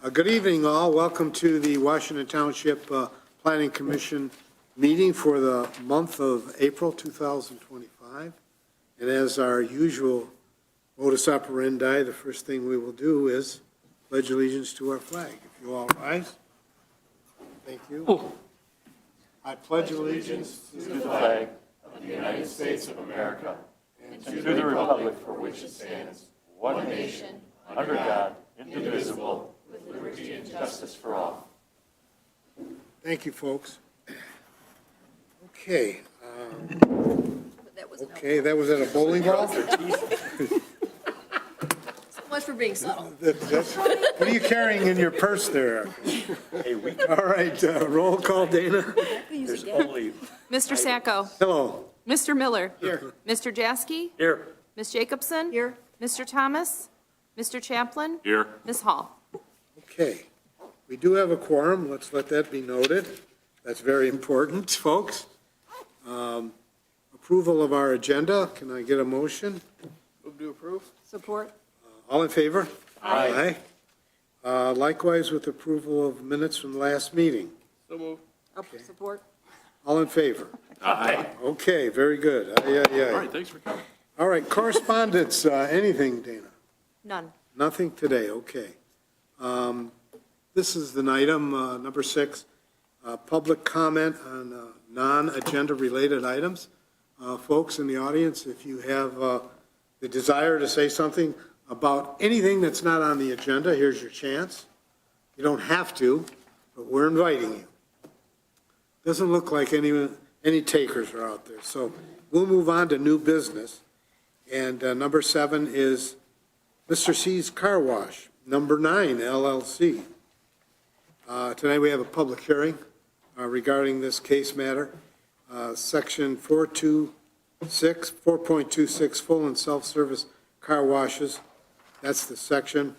Good evening, all. Welcome to the Washington Township Planning Commission meeting for the month of April 2025. And as our usual modus operandi, the first thing we will do is pledge allegiance to our flag. If you all rise. Thank you. I pledge allegiance to the flag of the United States of America and to the republic for which it stands, one nation, under God, indivisible, with liberty and justice for all. Thank you, folks. Okay. That was at a bowling ball? So much for being subtle. What are you carrying in your purse there? All right, roll call, Dana. Mr. Sacco. Hello. Mr. Miller. Here. Mr. Jaskey. Here. Ms. Jacobson. Here. Mr. Thomas. Mr. Chaplin. Here. Ms. Hall. Okay. We do have a quorum. Let's let that be noted. That's very important, folks. Approval of our agenda. Can I get a motion? Move to approve. Support. All in favor? Aye. Likewise with approval of minutes from last meeting. So move. Support. All in favor? Aye. Okay, very good. Aye, aye, aye. All right, thanks for coming. All right, correspondence, anything, Dana? None. Nothing today, okay. This is an item, number 6, public comment on non-agenda related items. Folks in the audience, if you have the desire to say something about anything that's not on the agenda, here's your chance. You don't have to, but we're inviting you. Doesn't look like any takers are out there. So we'll move on to new business. And number 7 is Mr. C's Car Wash, number 9, LLC. Tonight we have a public hearing regarding this case matter. Section 4.26, full and self-service car washes. That's the section.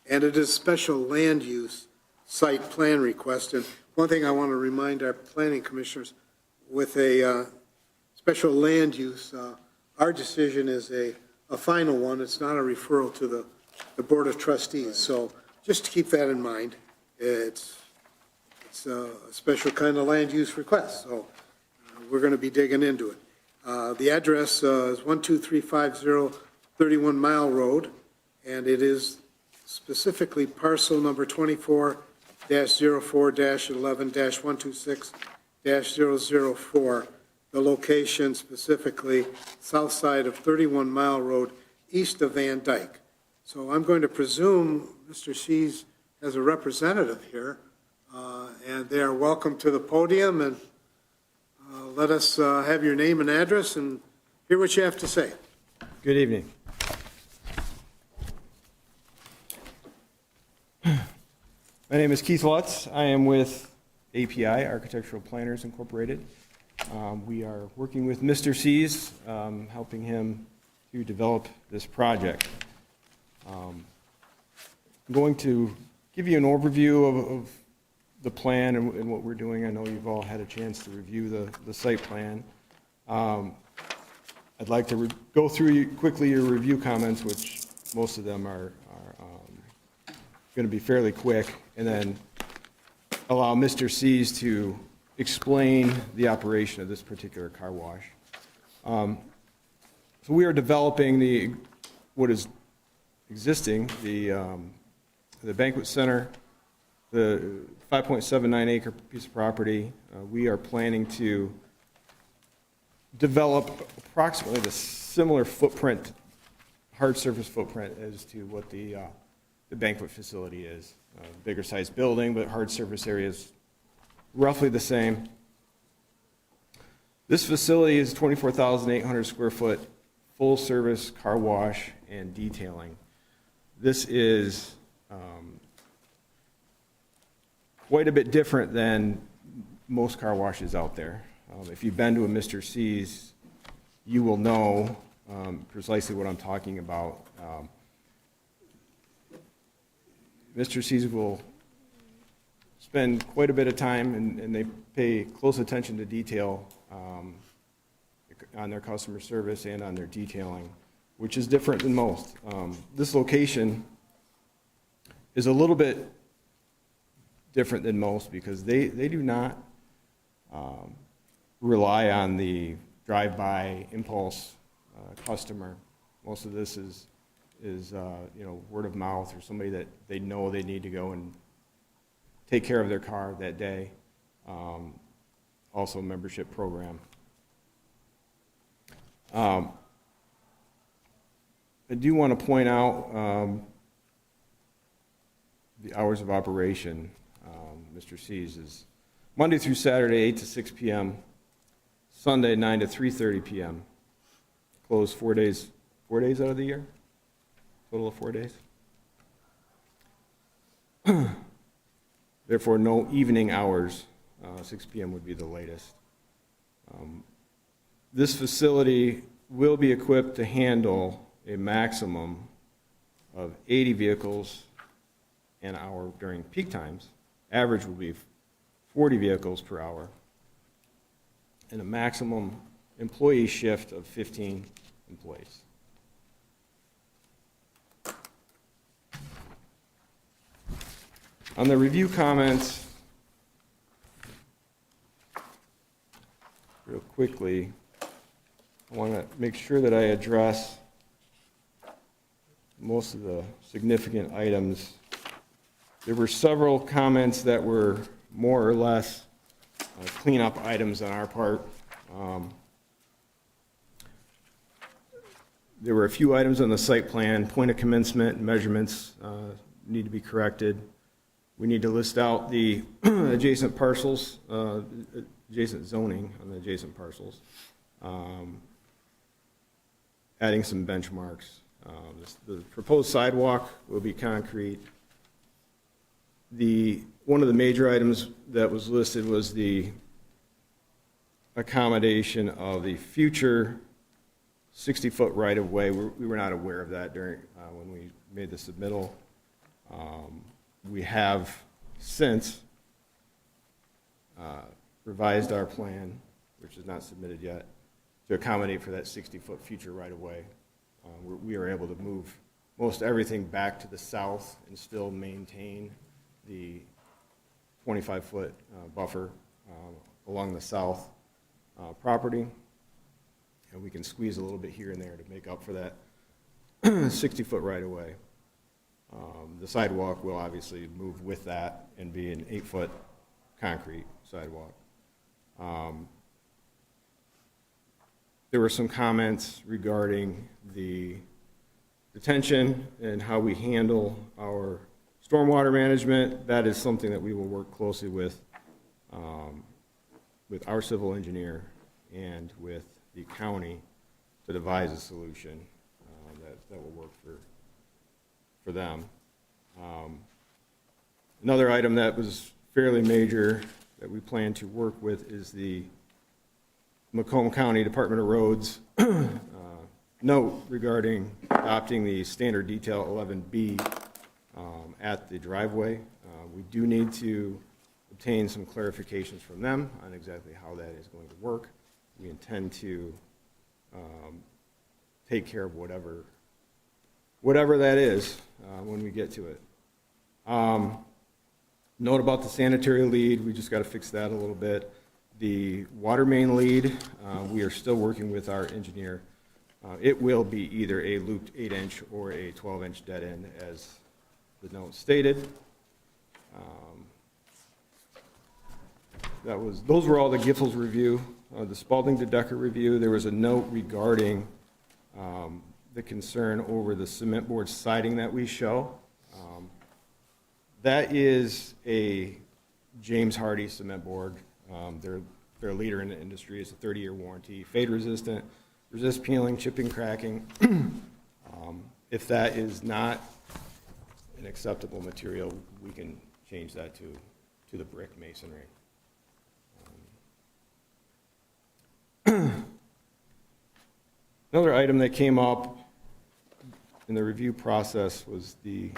And it is special land use site plan request. And one thing I want to remind our planning commissioners, with a special land use, our decision is a final one. It's not a referral to the Board of Trustees. So just to keep that in mind, it's a special kind of land use request. So we're going to be digging into it. The address is 12350 31 Mile Road, and it is specifically parcel number 24-04-11-126-004. The location specifically south side of 31 Mile Road, east of Van Dyke. So I'm going to presume Mr. C's has a representative here, and they are welcome to the podium, and let us have your name and address and hear what you have to say. Good evening. My name is Keith Lutz. I am with API, Architectural Planners Incorporated. We are working with Mr. C's, helping him to develop this project. I'm going to give you an overview of the plan and what we're doing. I know you've all had a chance to review the site plan. I'd like to go through quickly your review comments, which most of them are going to be fairly quick, and then allow Mr. C's to explain the operation of this particular car wash. So we are developing what is existing, the banquet center, the 5.79 acre piece of property. We are planning to develop approximately the similar footprint, hard surface footprint, as to what the banquet facility is. Bigger size building, but hard surface area is roughly the same. This facility is 24,800 square foot, full service car wash and detailing. This is quite a bit different than most car washes out there. If you've been to a Mr. C's, you will know precisely what I'm talking about. Mr. C's will spend quite a bit of time, and they pay close attention to detail on their customer service and on their detailing, which is different than most. This location is a little bit different than most because they do not rely on the drive-by impulse customer. Most of this is word of mouth or somebody that they know they need to go and take care of their car that day. Also a membership program. I do want to point out the hours of operation. Mr. C's is Monday through Saturday, 8 to 6 p.m., Sunday, 9 to 3:30 p.m. Closed 4 days out of the year, total of 4 days. Therefore, no evening hours. 6 p.m. would be the latest. This facility will be equipped to handle a maximum of 80 vehicles an hour during peak times. Average will be 40 vehicles per hour, and a maximum employee shift of 15 employees. On the review comments, real quickly, I want to make sure that I address most of the significant items. There were several comments that were more or less cleanup items on our part. There were a few items on the site plan. Point of commencement and measurements need to be corrected. We need to list out the adjacent parcels, adjacent zoning on the adjacent parcels. Adding some benchmarks. The proposed sidewalk will be concrete. One of the major items that was listed was the accommodation of the future 60-foot right-of-way. We were not aware of that during when we made the submittal. We have since revised our plan, which is not submitted yet, to accommodate for that 60-foot future right-of-way. We are able to move most everything back to the south and still maintain the 25-foot buffer along the south property. And we can squeeze a little bit here and there to make up for that 60-foot right-of-way. The sidewalk will obviously move with that and be an 8-foot concrete sidewalk. There were some comments regarding the detention and how we handle our stormwater management. That is something that we will work closely with our civil engineer and with the county to devise a solution that will work for them. Another item that was fairly major that we plan to work with is the Macomb County Department of Roads note regarding adopting the standard detail 11B at the driveway. We do need to obtain some clarifications from them on exactly how that is going to work. We intend to take care of whatever that is when we get to it. Note about the sanitary lead, we just got to fix that a little bit. The water main lead, we are still working with our engineer. It will be either a looped 8-inch or a 12-inch dead end, as the note stated. Those were all the Giffords review. The Spalding to Decker review, there was a note regarding the concern over the cement board siding that we show. That is a James Hardy cement board. They're a leader in the industry. It's a 30-year warranty, fade resistant, resist peeling, chipping, cracking. If that is not an acceptable material, we can change that to the brick masonry. Another item that came up in the review process was the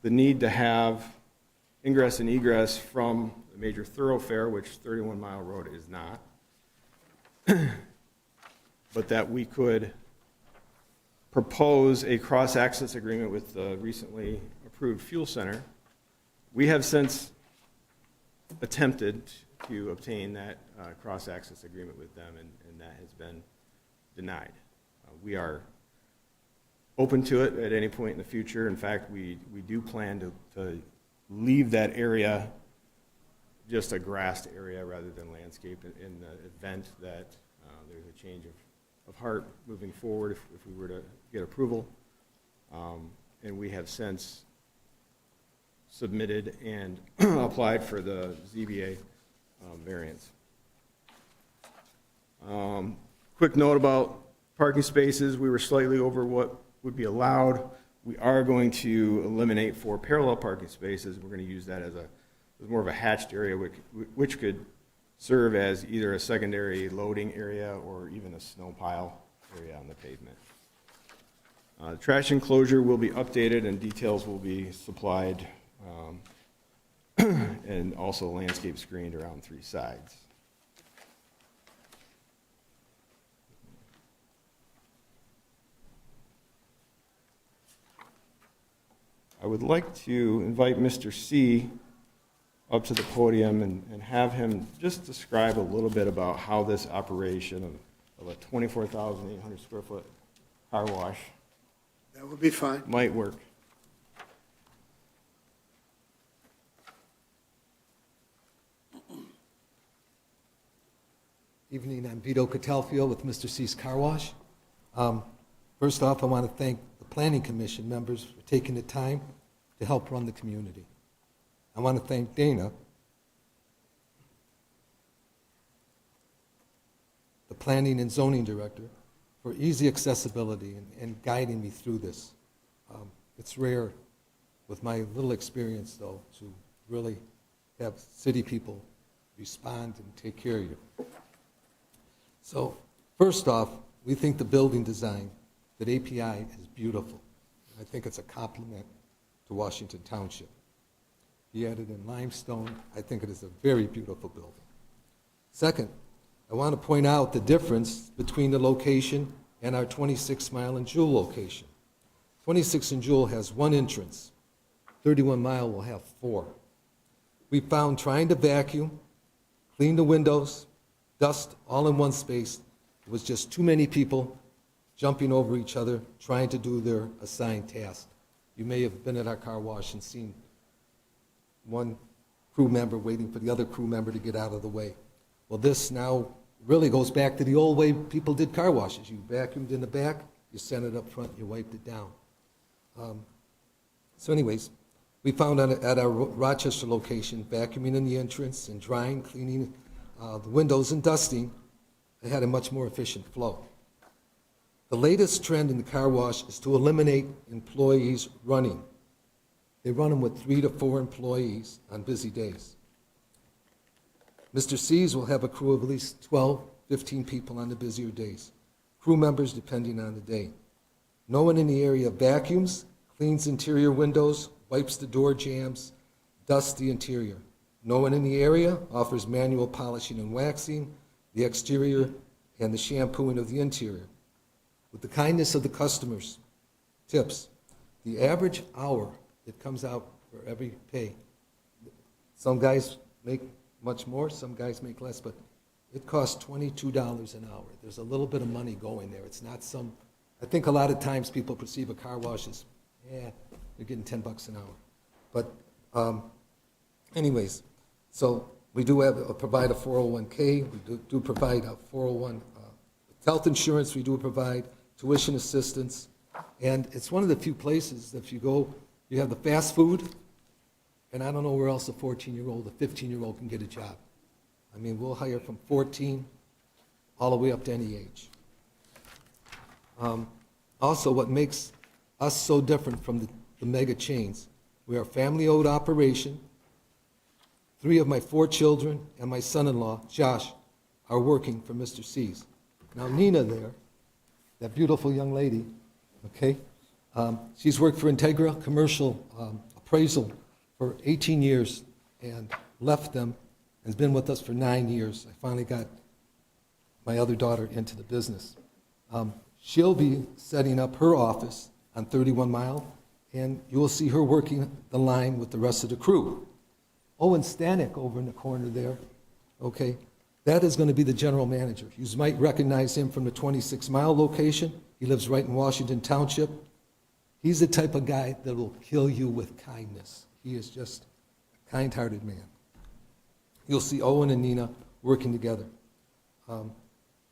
need to have ingress and egress from a major thoroughfare, which 31 Mile Road is not, but that we could propose a cross-access agreement with the recently approved fuel center. We have since attempted to obtain that cross-access agreement with them, and that has been denied. We are open to it at any point in the future. In fact, we do plan to leave that area just a grassed area rather than landscape in the event that there's a change of heart moving forward if we were to get approval. And we have since submitted and applied for the ZBA variance. Quick note about parking spaces. We were slightly over what would be allowed. We are going to eliminate 4 parallel parking spaces. We're going to use that as more of a hatched area, which could serve as either a secondary loading area or even a snow pile area on the pavement. The trash enclosure will be updated and details will be supplied, and also landscape screened around 3 sides. I would like to invite Mr. C up to the podium and have him just describe a little bit about how this operation of a 24,800 square foot car wash That would be fine. might work. Evening, I'm Vito Catalfio with Mr. C's Car Wash. First off, I want to thank the Planning Commission members for taking the time to help run the community. I want to thank Dana, the Planning and Zoning Director, for easy accessibility and guiding me through this. It's rare, with my little experience, though, to really have city people respond and take care of you. So, first off, we think the building design at API is beautiful. I think it's a compliment to Washington Township. He added in limestone. I think it is a very beautiful building. Second, I want to point out the difference between the location and our 26 Mile and Jewel location. 26 and Jewel has 1 entrance. 31 Mile will have 4. We found trying to vacuum, clean the windows, dust all in one space, it was just too many people jumping over each other, trying to do their assigned task. You may have been at our car wash and seen one crew member waiting for the other crew member to get out of the way. Well, this now really goes back to the old way people did car washes. You vacuumed in the back, you sent it up front, you wiped it down. So anyways, we found at our Rochester location, vacuuming in the entrance and drying, cleaning the windows and dusting, it had a much more efficient flow. The latest trend in the car wash is to eliminate employees running. They run them with 3 to 4 employees on busy days. Mr. C's will have a crew of at least 12, 15 people on the busier days. Crew members depending on the day. No one in the area vacuums, cleans interior windows, wipes the door jambs, dusts the interior. No one in the area offers manual polishing and waxing, the exterior, and the shampooing of the interior. With the kindness of the customers, tips, the average hour that comes out for every pay. Some guys make much more, some guys make less, but it costs $22 an hour. There's a little bit of money going there. It's not some, I think a lot of times people perceive a car wash as, you're getting $10 an hour. But anyways, so we do provide a 401k, we do provide a 401 health insurance, we do provide tuition assistance, and it's one of the few places that if you go, you have the fast food, and I don't know where else a 14-year-old, a 15-year-old can get a job. I mean, we'll hire from 14 all the way up to any age. Also, what makes us so different from the mega chains, we are a family-owned operation. 3 of my 4 children and my son-in-law, Josh, are working for Mr. C's. Now, Nina there, that beautiful young lady, okay, she's worked for Integra Commercial Appraisal for 18 years and left them and has been with us for 9 years. I finally got my other daughter into the business. She'll be setting up her office on 31 Mile, and you will see her working the line with the rest of the crew. Owen Stanek over in the corner there, okay, that is going to be the general manager. You might recognize him from the 26 Mile location. He lives right in Washington Township. He's the type of guy that will kill you with kindness. He is just a kind-hearted man. You'll see Owen and Nina working together.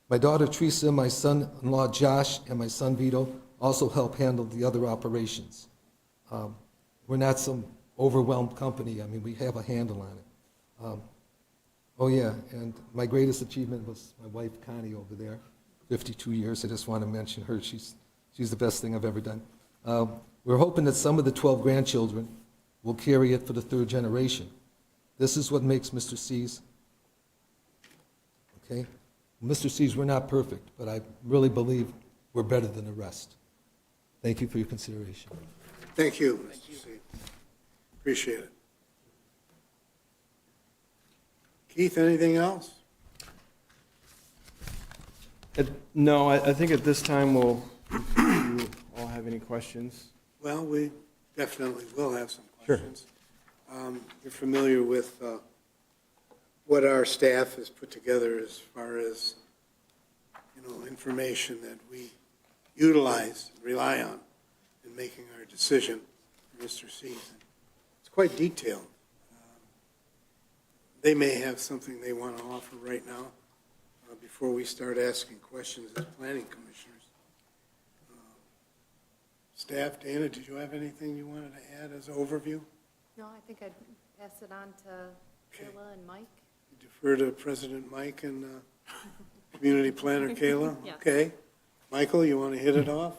My daughter Teresa, my son-in-law Josh, and my son Vito also help handle the other operations. We're not some overwhelmed company. I mean, we have a handle on it. Oh yeah, and my greatest achievement was my wife Connie over there, 52 years. I just want to mention her. She's the best thing I've ever done. We're hoping that some of the 12 grandchildren will carry it for the third generation. This is what makes Mr. C's. Okay? Mr. C's, we're not perfect, but I really believe we're better than the rest. Thank you for your consideration. Thank you, Mr. C. Appreciate it. Keith, anything else? No, I think at this time we'll, if you all have any questions. Well, we definitely will have some Sure. questions. You're familiar with what our staff has put together as far as, information that we utilize, rely on in making our decision for Mr. C's. It's quite detailed. They may have something they want to offer right now before we start asking questions as planning commissioners. Staff, Dana, did you have anything you wanted to add as an overview? No, I think I'd pass it on to Kayla and Mike. Defer to President Mike and Community Planner Kayla? Yes. Okay. Michael, you want to hit it off?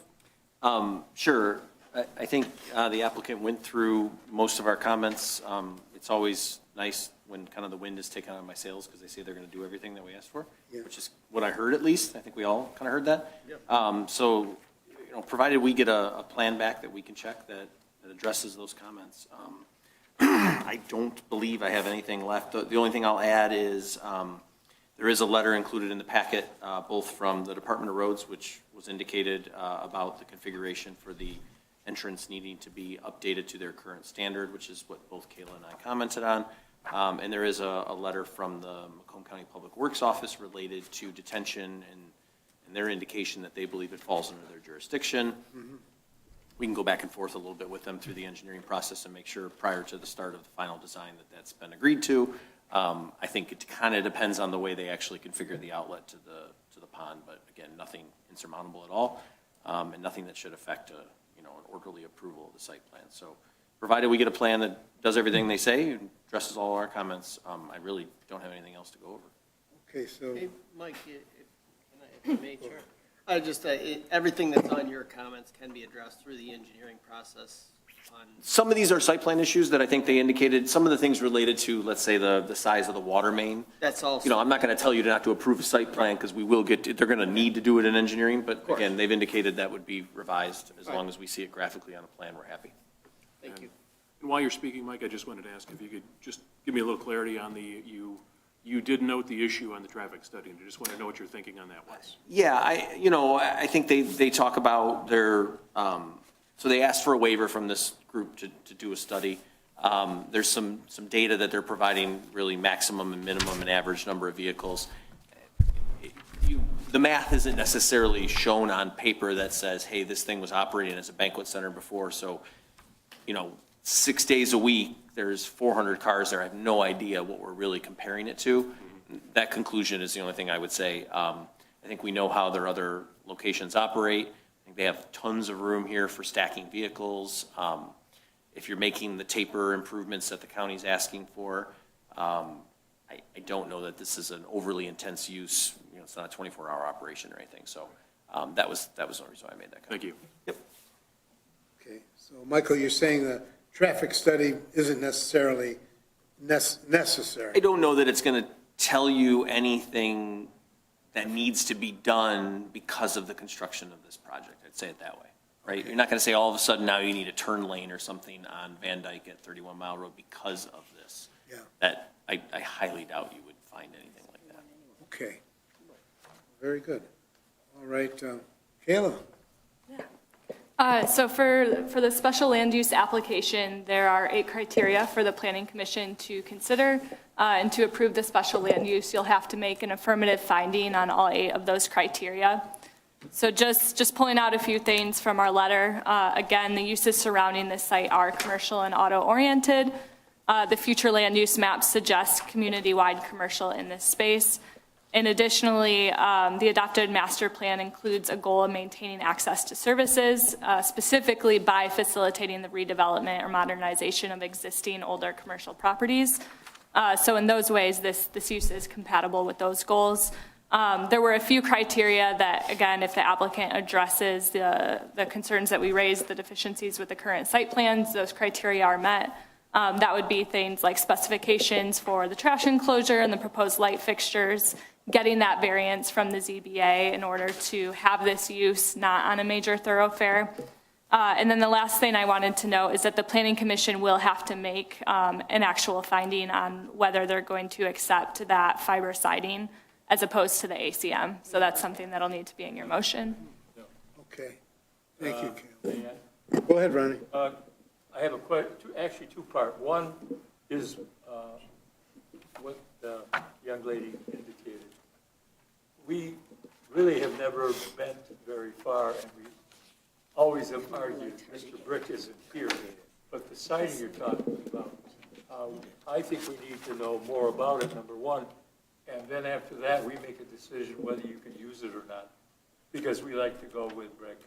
Sure. I think the applicant went through most of our comments. It's always nice when kind of the wind is taken out of my sails because they say they're going to do everything that we asked for, Yeah. which is what I heard at least. I think we all kind of heard that. So, provided we get a plan back that we can check that addresses those comments. I don't believe I have anything left. The only thing I'll add is there is a letter included in the packet, both from the Department of Roads, which was indicated about the configuration for the entrance needing to be updated to their current standard, which is what both Kayla and I commented on. And there is a letter from the Macomb County Public Works Office related to detention and their indication that they believe it falls under their jurisdiction. Mm-hmm. We can go back and forth a little bit with them through the engineering process and make sure prior to the start of the final design that that's been agreed to. I think it kind of depends on the way they actually configure the outlet to the pond, but again, nothing insurmountable at all, and nothing that should affect an orderly approval of the site plan. So provided we get a plan that does everything they say and addresses all our comments, I really don't have anything else to go over. Okay, so, Hey, Mike, if I may, Chair. I just, everything that's on your comments can be addressed through the engineering process on. Some of these are site plan issues that I think they indicated. Some of the things related to, let's say, the size of the water main. That's all. I'm not going to tell you not to approve a site plan because we will they're going to need to do it in engineering, but again, they've indicated that would be revised. As long as we see it graphically on a plan, we're happy. Thank you. And while you're speaking, Mike, I just wanted to ask if you could just give me a little clarity on you did note the issue on the traffic study, and I just want to know what your thinking on that was. Yeah, I think they talk about their, so they asked for a waiver from this group to do a study. There's some data that they're providing, really maximum and minimum and average number of vehicles. The math isn't necessarily shown on paper that says, hey, this thing was operating as a banquet center before, so, 6 days a week, there's 400 cars there. I have no idea what we're really comparing it to. That conclusion is the only thing I would say. I think we know how their other locations operate. I think they have tons of room here for stacking vehicles. If you're making the taper improvements that the county's asking for, I don't know that this is an overly intense use. It's not a 24-hour operation or anything. So that was the only reason why I made that comment. Thank you. Yep. okay, so Michael, you're saying the traffic study isn't necessarily necessary? I don't know that it's going to tell you anything that needs to be done because of the construction of this project. I'd say it that way, right? Okay. You're not going to say all of a sudden now you need a turn lane or something on Van Dyke at 31 Mile Road because of this. Yeah. That I highly doubt you would find anything like that. Okay. Very good. All right, Kayla? So for the special land use application, there are 8 criteria for the planning commission to consider. And to approve the special land use, you'll have to make an affirmative finding on all 8 of those criteria. So just pulling out a few things from our letter. Again, the uses surrounding this site are commercial and auto-oriented. The future land use maps suggest community-wide commercial in this space. And additionally, the adopted master plan includes a goal of maintaining access to services, specifically by facilitating the redevelopment or modernization of existing older commercial properties. So in those ways, this use is compatible with those goals. There were a few criteria that, again, if the applicant addresses the concerns that we raised, the deficiencies with the current site plans, those criteria are met. That would be things like specifications for the trash enclosure and the proposed light fixtures, getting that variance from the ZBA in order to have this use not on a major thoroughfare. And then the last thing I wanted to note is that the Planning Commission will have to make an actual finding on whether they're going to accept that fiber siding as opposed to the ACM. So that's something that'll need to be in your motion. Okay. Thank you, Kayla. Go ahead, Ronnie. I have a question, actually two-part. One is what the young lady indicated. We really have never been very far, and we always have argued, Mr. Brick isn't here, but the siding you're talking about, I think we need to know more about it, number one, and then after that, we make a decision whether you can use it or not, because we like to go with brick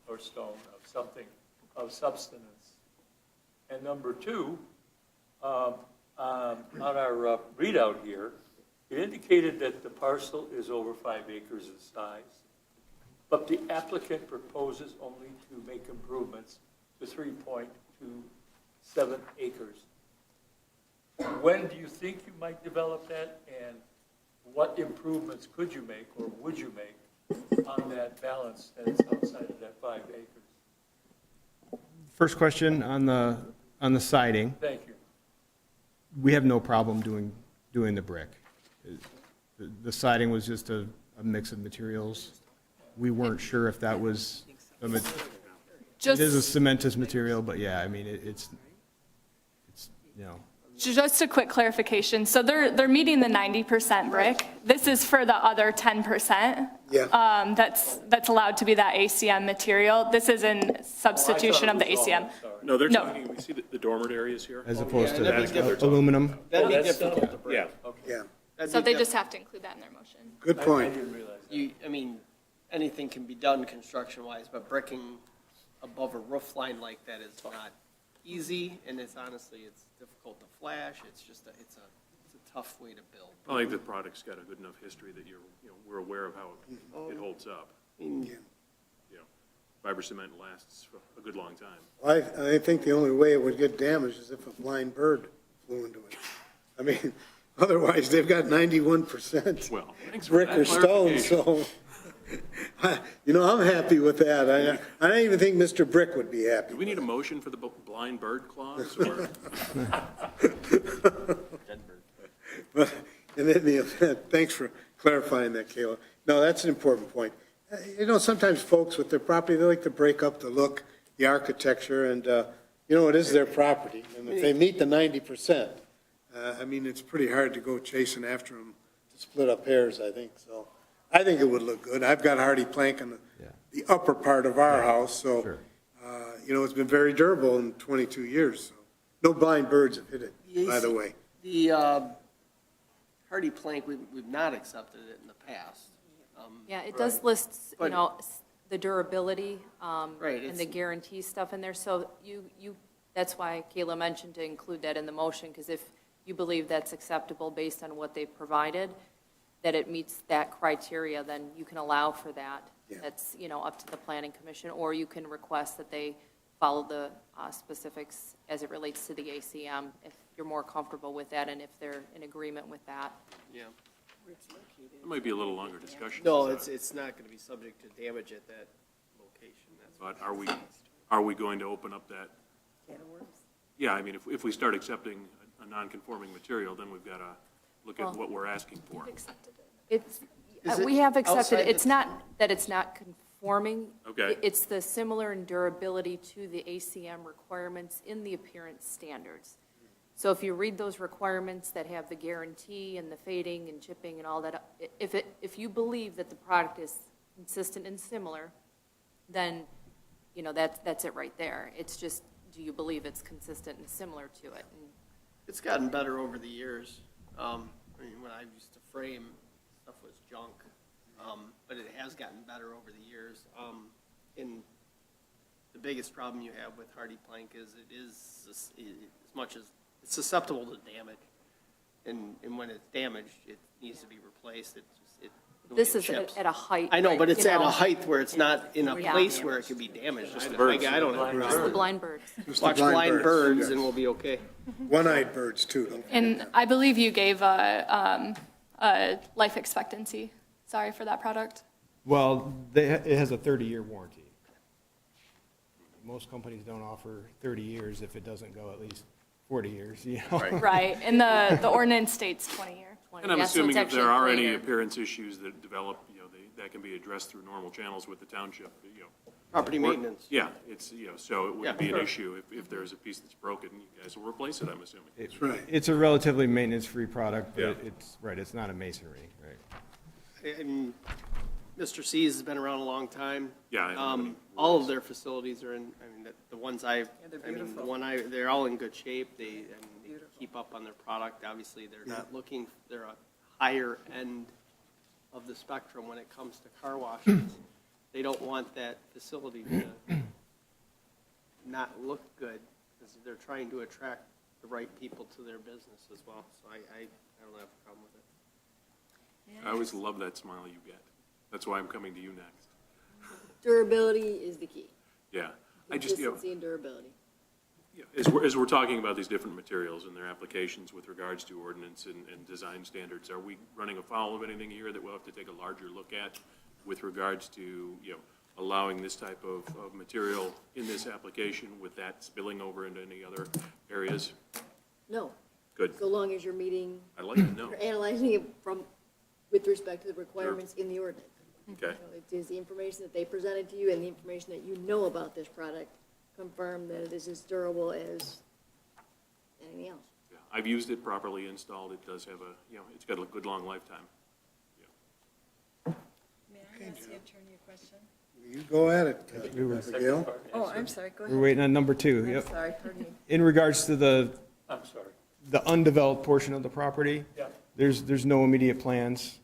or stone of something of substance. And number two, on our readout here, it indicated that the parcel is over 5 acres in size, but the applicant proposes only to make improvements to 3.27 acres. When do you think you might develop that, and what improvements could you make or would you make on that balance that's outside of that 5 acres? First question on the siding. Thank you. We have no problem doing the brick. The siding was just a mix of materials. We weren't sure if that was, it is a cementous material, but yeah, I mean, it's you know. Just a quick clarification. So they're meeting the 90% brick. This is for the other 10%. Yeah. That's allowed to be that ACM material. This is in substitution of the ACM. No, they're No. talking, we see the dormert areas here? As opposed to that'd be different. aluminum. That'd be that's different not with the brick. Yeah. Yeah, That'd So be they different. just have to include that in their motion. good I point. didn't realize that. I mean, anything can be done construction-wise, but bricking above a roof line like that is not easy, and it's difficult to flash. It's just it's a tough way to build. I think the product's got a good enough history that we're aware of how it holds up. I mean, Yeah. Fiber cement lasts for a good long time. I think the only way it would get damaged is if a blind bird flew into it. I mean, otherwise, they've got 91% Well, thanks for brick that or stone, clarification. so, I'm happy with that. I don't even think Mr. Brick would be happy. Do we need a motion for the blind bird clause, or? But in any event, thanks for clarifying that, Kayla. No, that's an important point. Sometimes folks with their property, they like to break up the look, the architecture, and, it is their property. And if they meet the 90%, it's pretty hard to go chasing after them to split up hairs, I think. So I think it would look good. I've got hardy plank on the upper part of our house, so, Sure. it's been very durable in 22 years. So no blind birds have hit it, by the way. the hardy plank, we've not accepted it in the past. Yeah, it does list, But- the durability Right, and the guarantee stuff in there. So that's why Kayla mentioned to include that in the motion, because if you believe that's acceptable based on what they've provided, that it meets that criteria, then you can allow for that. Yeah. That's, up to the planning commission, or you can request that they follow the specifics as it relates to the ACM, if you're more comfortable with that and if they're in agreement with that. Yeah. It might be a little longer discussion. No, it's not going to be subject to damage at that location. That's But are we going to open up that? Yeah, if we start accepting a non-conforming material, then we've got to look at what we're asking for. It's, Is it we have accepted, outside it's the- not that it's not conforming. Okay. It's the similar in durability to the ACM requirements in the appearance standards. So if you read those requirements that have the guarantee and the fading and chipping and all that, if you believe that the product is consistent and similar, then, you know, that's it right there. It's just, do you believe it's consistent and similar to it? And It's gotten better over the years. I mean, when I used to frame, stuff was junk. But it has gotten better over the years. And the biggest problem you have with hardy plank is it is, as much as, it's susceptible to damage. And when it's damaged, it needs to be replaced. This is chips. at a height. I know, but it's you at know, a height where it's not in a Yeah. place where it could be damaged. I don't know. Just the blind birds. Just the Watch blind birds yes. and we'll be okay. One-eyed birds, too, don't forget And that. I believe you gave a life expectancy, sorry, for that product. Well, it has a 30-year warranty. Most companies don't offer 30 years if it doesn't go at least 40 years, you know? Right, and the ordinance states 20-year. And I'm Yeah, so it's assuming if actually there are any greater. appearance issues that develop, you know, that can be addressed through normal channels with the township, you know. Property maintenance. Yeah, it's, you know, so it wouldn't Yeah, be an sure. ip if there's a piece that's broken, you guys will replace it, I'm assuming. That's right. It's a relatively maintenance-free product, Yeah. but it's, right, it's not a masonry, right? And Mr. C's has been around a long time. Yeah, I know what he All was. of their facilities are in, I mean, the ones they're all in good shape. They keep up on their product. Obviously, they're not looking, they're a higher end of the spectrum when it comes to car washes. They don't want that facility to not look good because they're trying to attract the right people to their business as well. So I don't have a problem with it. I always love that smile you get. That's why I'm coming to you next. Durability is the key. Yeah, I just, you know, Consistency and durability. yeah, as we're talking about these different materials and their applications with regards to ordinance and design standards, are we running afoul of anything here that we'll have to take a larger look at with regards to, you know, allowing this type of material in this application with that spilling over into any other areas? No, Good. so long as you're meeting, I'd like to know. you're analyzing it with respect to the requirements in the ordinance. Okay, So it is the information that they presented to you and the information that you know about this product confirm that it is as durable as anything else. yeah, I've used it properly installed. It does have a, you know, it's got a good long lifetime. May I ask the attorney a question? You go at it, We were- Abigail. Oh, I'm sorry, go We're ahead. waiting on number 2, I'm yep. sorry, pardon me. In regards to the I'm sorry. undeveloped portion of the property, Yeah. there's no immediate plans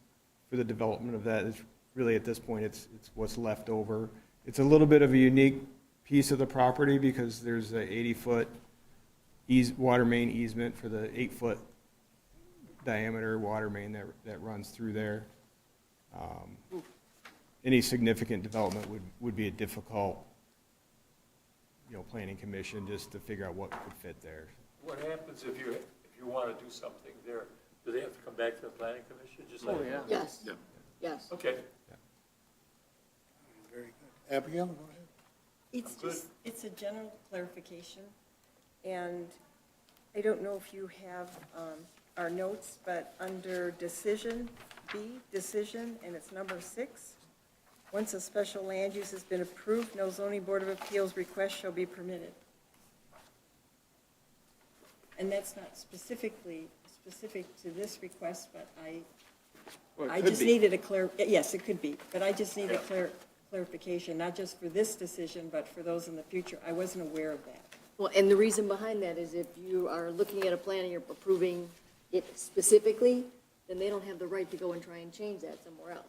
for the development of that. It's really, at this point, it's what's left over. It's a little bit of a unique piece of the property because there's a 80-foot water main easement for the 8-foot diameter water main that runs through there. Any significant development would be a difficult, you know, planning commission just to figure out what could fit there. What happens if you want to do something there? Do they have to come back to the planning commission, just like? Oh, yeah. Yes, Yeah. yes. Okay. Very good. Abigail, go ahead. It's I'm good. just, it's a general clarification, and I don't know if you have our notes, but under decision, B, decision, and it's number 6, once a special land use has been approved, no zoning board of appeals request shall be permitted. And that's not specific to this request, but Well, it I could just be. needed yes, it could be, but I just needed clarification, not just for this decision, but for those in the future. I wasn't aware of that. Well, and the reason behind that is if you are looking at a plan and you're approving it specifically, then they don't have the right to go and try and change that somewhere else.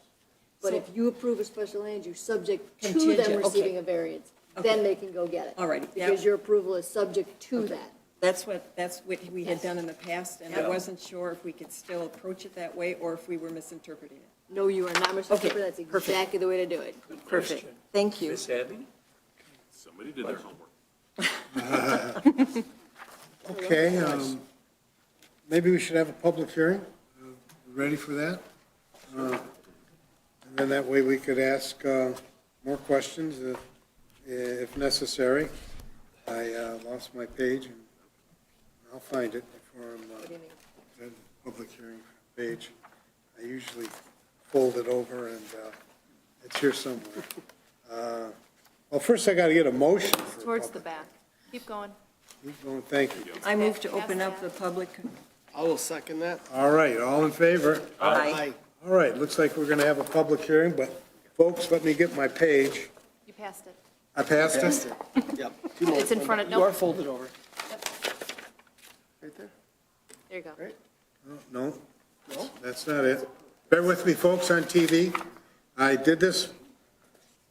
But So- if if you approve a special land use subject to Contingent, them okay. receiving a variance, then they can go get it. All righty. Because your approval is subject to that. That's what we had done in the past, and I Yeah. wasn't sure if we could still approach it that way or if we were misinterpreting it. No, you are not misinterpreting, that's perfect. exactly the way to do it. Perfect. Thank you. Miss Abby? Somebody did their homework. Okay, maybe we should have a public hearing. Ready for that? And then that way we could ask more questions if necessary. I lost my page, and I'll find it before I'm What do you mean? at the public hearing page. I usually fold it over, and it's here somewhere. Well, first I got to get a motion. for Towards the public. back. Keep going. Keep going, thank you. I move to open up the public. I will second that. All right, all in favor? Aye. All right, looks like we're going to have a public hearing, but folks, let me get my page. You passed it. I passed Passed it? it. Yep. Two more. It's in front of- You are nope. folded over. Right there? There you go. Right? No, No? that's not it. Bear with me, folks, on TV. I did this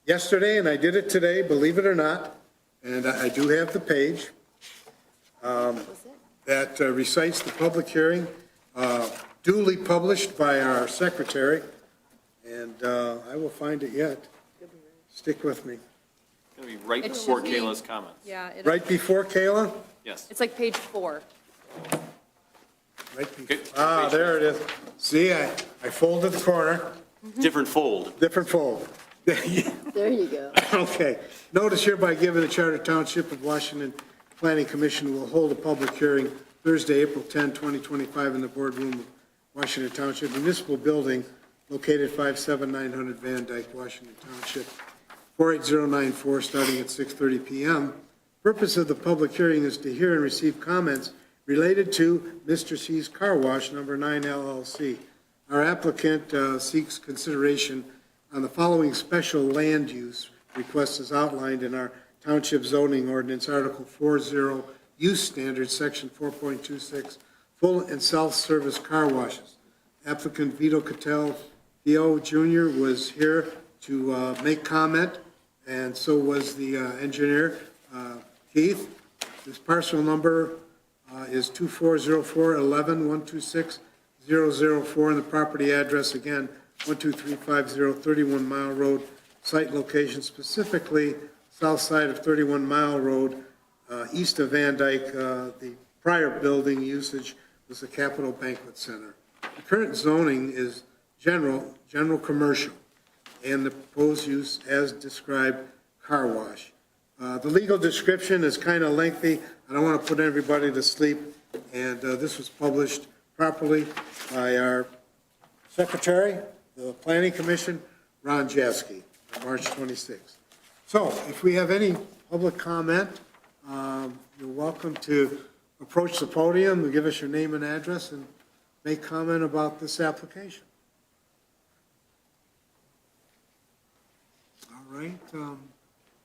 yesterday, and I did it today, believe it or not, and I do have the page Was it? that recites the public hearing, duly published by our secretary, and I will find it yet. Stick with me. It's going to be right It before should be- Kayla's comments. Yeah. Right before Kayla? Yes. It's like page 4. Right Okay. before, there it is. See, I folded the corner, Different fold. different fold. There you go. Okay. Notice hereby given the Charter Township of Washington Planning Commission will hold a public hearing Thursday, April 10, 2025, in the boardroom of Washington Township Municipal Building located 57900 Van Dyke, Washington Township, 48094, starting at 6:30 PM. Purpose of the public hearing is to hear and receive comments related to Mr. C's Car Wash, number 9 LLC. Our applicant seeks consideration on the following special land use request as outlined in our Township zoning ordinance, Article 40, Use Standards, Section 4.26, full and self-service car washes. Applicant Vito Cattell, Theo Jr. was here to make comment, and so was the engineer, Keith. This parcel number is 240411126004, and the property address, again, 12350 31 Mile Road. Site location specifically south side of 31 Mile Road, east of Van Dyke. The prior building usage was the Capitol Banquet Center. The current zoning is general commercial, and the proposed use as described, car wash. The legal description is kind of lengthy. I don't want to put everybody to sleep, and this was published properly by our secretary, the Planning Commission, Ron Jaski, on March 26th. So if we have any public comment, you're welcome to approach the podium and give us your name and address and make comment about this application. All right.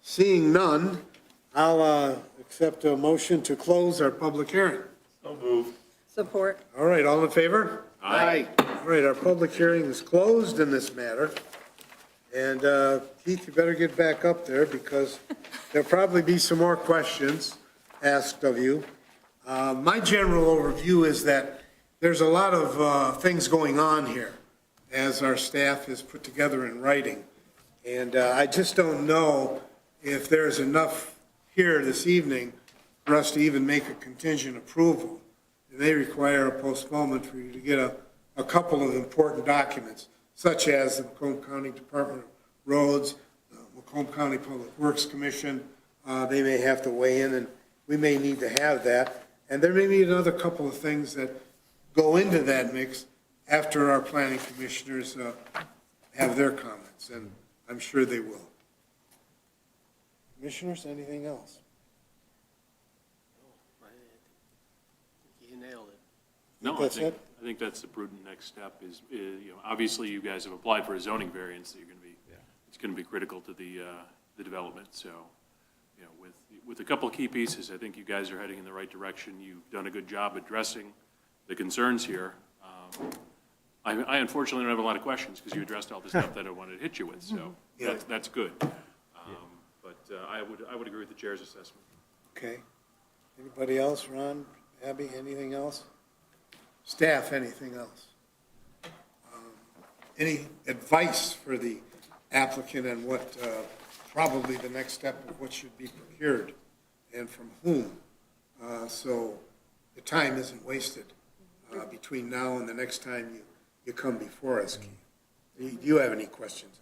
Seeing none, I'll accept a motion to close our public hearing. So move. Support. All right, all in favor? Aye. All right, our public hearing is closed in this matter. And Keith, you better get back up there because there'll probably be some more questions asked of you. My general overview is that there's a lot of things going on here as our staff has put together in writing. And I just don't know if there's enough here this evening for us to even make a contingent approval. It may require a postponement for you to get a couple of important documents, such as the Macomb County Department of Roads, the Macomb County Public Works Commission. They may have to weigh in, and we may need to have that. And there may be another couple of things that go into that mix after our planning commissioners have their comments, and I'm sure they will. Commissioners, anything else? You nailed it. No, That's it? I think that's the prudent next step is, obviously you guys have applied for a zoning variance that you're going to be, it's going to be critical to the development. So, with a couple of key pieces, I think you guys are heading in the right direction. You've done a good job addressing the concerns here. I unfortunately don't have a lot of questions because you addressed all the stuff that I wanted to hit you with, so that's good. But I would agree with the chair's assessment. Okay. Anybody else? Ron, Abby, anything else? Staff, anything else? Any advice for the applicant on what, probably the next step of what should be procured and from whom? So the time isn't wasted between now and the next time you come before us, Keith. Do you have any questions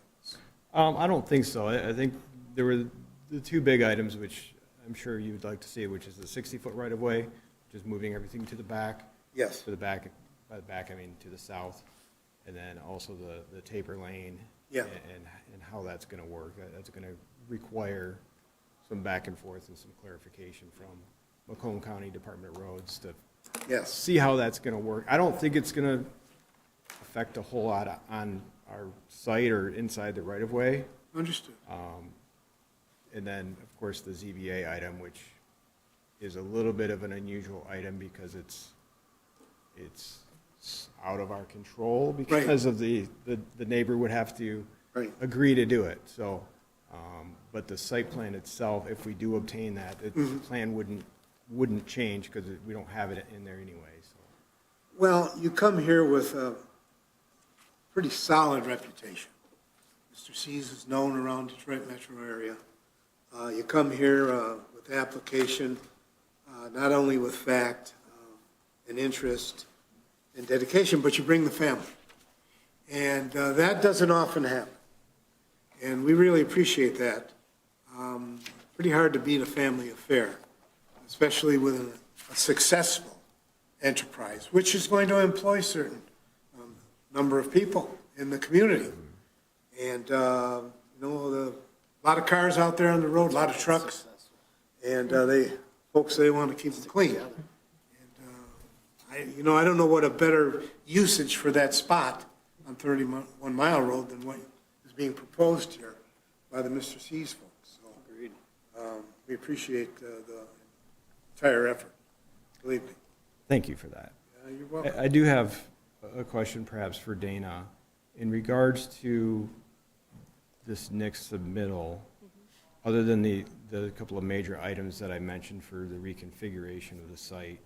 on this? I don't think so. I think there were the two big items, which I'm sure you would like to see, which is the 60-foot right-of-way, which is moving everything to the back. Yes. To the back, by the back, I mean to the south, and then also the taper lane Yeah. And how that's going to work. That's going to require some back and forth and some clarification from Macomb County Department of Roads to Yes. see how that's going to work. I don't think it's going to affect a whole lot on our site or inside the right-of-way. Understood. And then, of course, the ZBA item, which is a little bit of an unusual item because it's out of our control because of the neighbor would have to Right. agree to do it. So, but the site plan itself, if we do obtain that, the plan wouldn't change because we don't have it in there anyway, so. Well, you come here with a pretty solid reputation. Mr. Seas is known around Detroit metro area. You come here with application, not only with fact and interest and dedication, but you bring the family. And that doesn't often happen. And we really appreciate that. Pretty hard to beat a family affair, especially with a successful enterprise, which is going to employ certain number of people in the community. And, a lot of cars out there on the road, a lot of trucks, and folks, they want to keep them clean. And, I don't know what a better usage for that spot on 31 Mile Road than what is being proposed here by the Mr. Seas folks. So, we appreciate the entire effort, believe me. Thank you for that. You're welcome. I do have a question perhaps for Dana. In regards to this next submittal, other than the couple of major items that I mentioned for the reconfiguration of the site,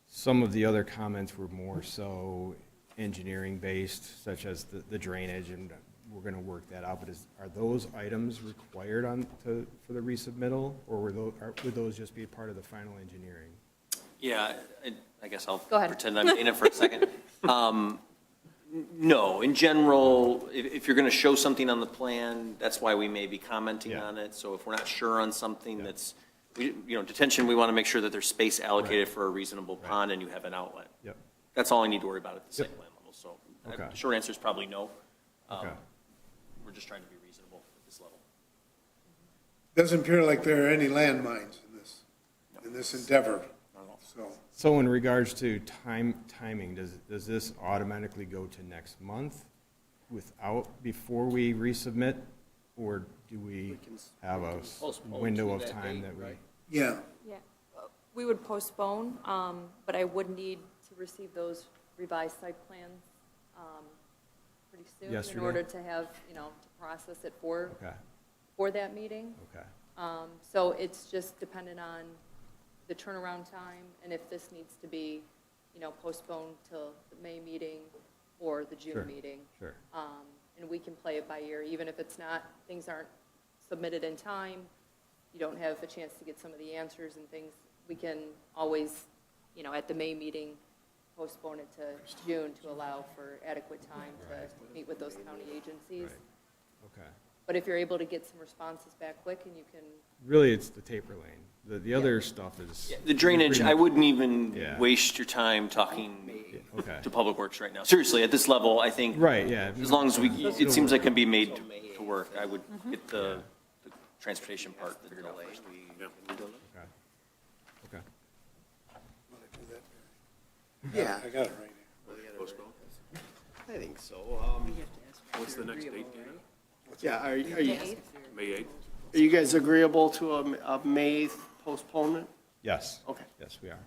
some of the other comments were more so engineering-based, such as the drainage, and we're going to work that out. But are those items required for the resubmittal, or would those just be part of the final engineering? Yeah, I guess I'll Go ahead. pretend I'm Dana for a second. No, in general, if you're going to show something on the plan, that's why we may be commenting Yeah. on it. So if we're not sure on something detention, we want to make sure that there's space allocated for a reasonable pond and you have an outlet. Yep. That's all I need to worry about at the site plan level. So Okay. the short answer is probably no. Okay. We're just trying to be reasonable at this level. Doesn't appear like there are any landmines in this endeavor, so. So in regards to timing, does this automatically go to next month before we resubmit? Or do we have a postpone window to of that time date, that we? right? Yeah, Yeah, we would postpone, but I would need to receive those revised site plans pretty soon in Yesterday? order to have, to process it Okay, for that meeting. okay, So it's just dependent on the turnaround time, and if this needs to be, postponed till the May meeting or the Sure. June meeting. sure. And we can play it by ear, even if things aren't submitted in time, you don't have a chance to get some of the answers and things, we can always, at the May meeting, postpone it to June to allow for adequate time to meet with those county agencies. Right. Okay. But if you're able to get some responses back quick and you can, Really, it's the taper lane. The other stuff is. The drainage, I wouldn't even Yeah. waste your time talking Okay. to Public Works right now. Seriously, at this level, I think. Right, yeah. As long as it seems like it can be made to work, I would get the transportation part figured out first. Okay. Okay. Yeah, I got it right here. Postpone? I think so. What's the next date, Dana? Yeah, are you May 8th? guys agreeable to a May 8th postponement? Yes. Okay. Yes, we are.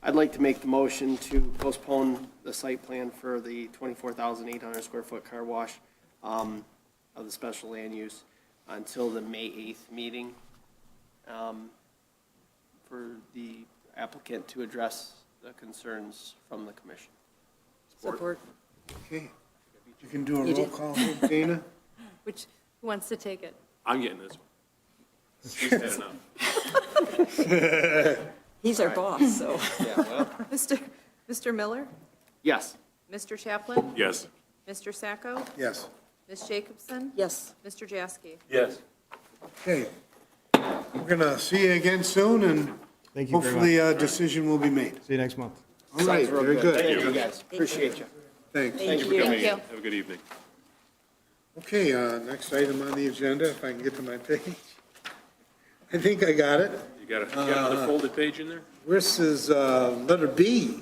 I'd like to make the motion to postpone the site plan for the 24,800 square foot car wash of the special land use until the May 8th meeting for the applicant to address the concerns from the commission. Support. Okay. You can do a roll call, Dana? who wants to take it? I'm getting this one. She's had enough. He's our boss, so. Yeah, well. Mr. Miller? Yes. Mr. Chaplin? Yes. Mr. Sacco? Yes. Ms. Jacobson? Yes. Mr. Jaski? Yes. Okay. We're going to see you again soon, and Thank you very hopefully much. a decision will be made. See you next month. All right, very good. Thank you, guys. Appreciate you. Thanks. Thank you for coming in. you. Have a good evening. Okay, next item on the agenda, if I can get to my page. I think I got it. You got another folded page in there? This is letter B,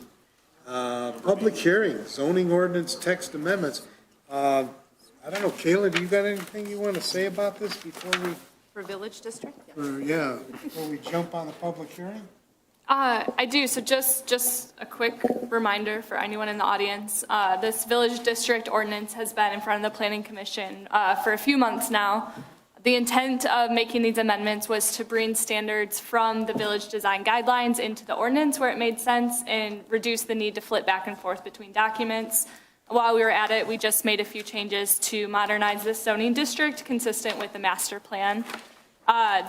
public hearing, zoning ordinance text amendments. I don't know, Kayla, do you got anything you want to say about this before we, For Village District? before we jump on the public hearing? I do, so just a quick reminder for anyone in the audience. This Village District ordinance has been in front of the Planning Commission for a few months now. The intent of making these amendments was to bring standards from the village design guidelines into the ordinance where it made sense and reduce the need to flip back and forth between documents. While we were at it, we just made a few changes to modernize this zoning district consistent with the master plan.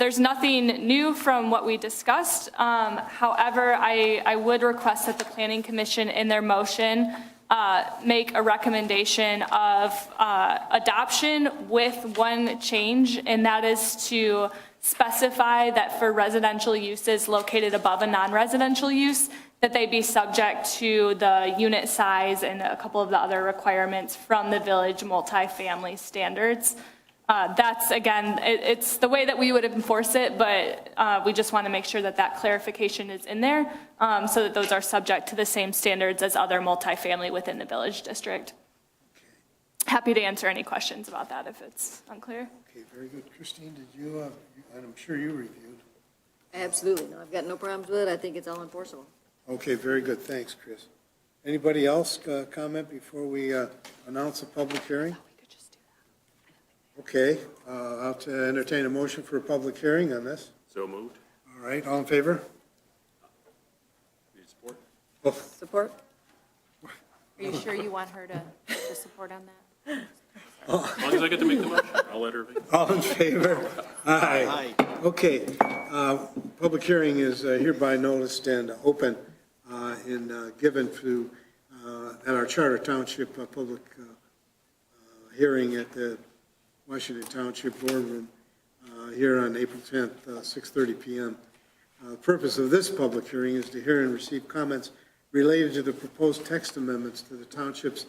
There's nothing new from what we discussed. However, I would request that the Planning Commission in their motion make a recommendation of adoption with one change, and that is to specify that for residential uses located above a non-residential use, that they be subject to the unit size and a couple of the other requirements from the village multifamily standards. That's, again, it's the way that we would enforce it, but we just want to make sure that that clarification is in there so that those are subject to the same standards as other multifamily within the village district. Happy to answer any questions about that if it's unclear. Okay, very good. Christine, did you, and I'm sure you reviewed. Absolutely, no, I've got no problems with it, I think it's all enforceable. Okay, very good. Thanks, Chris. Anybody else comment before we announce the public hearing? Okay, I'll have to entertain a motion for a public hearing on this. So moved. All right, all in favor? Need support? Oh, Support? Are you sure you want her to support on that? As long as I get to make the motion, I'll let her be. all in favor? Aye. Okay, public hearing is hereby noticed and open and given to, at our Charter Township public hearing at the Washington Township Boardroom here on April 10th, 6:30 p.m. The purpose of this public hearing is to hear and receive comments related to the proposed text amendments to the Township's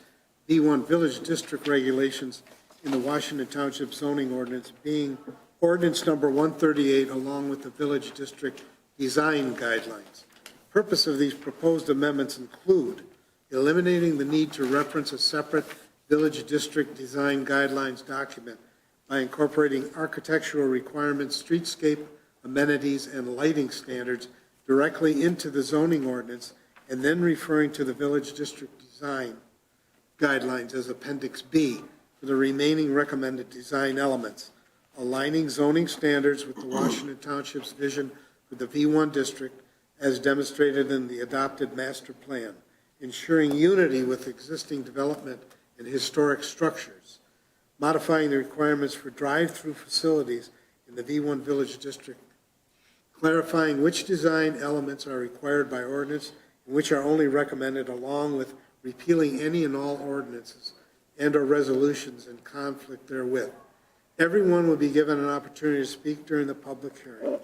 B1 Village District regulations in the Washington Township zoning ordinance, being ordinance number 138, along with the Village District design guidelines. Purpose of these proposed amendments include eliminating the need to reference a separate Village District design guidelines document by incorporating architectural requirements, streetscape amenities, and lighting standards directly into the zoning ordinance, and then referring to the Village District design guidelines as Appendix B for the remaining recommended design elements, aligning zoning standards with the Washington Township's vision for the V1 district as demonstrated in the adopted master plan, ensuring unity with existing development and historic structures, modifying the requirements for drive-through facilities in the V1 Village District, clarifying which design elements are required by ordinance and which are only recommended, along with repealing any and all ordinances and or resolutions in conflict therewith. Everyone will be given an opportunity to speak during the public hearing.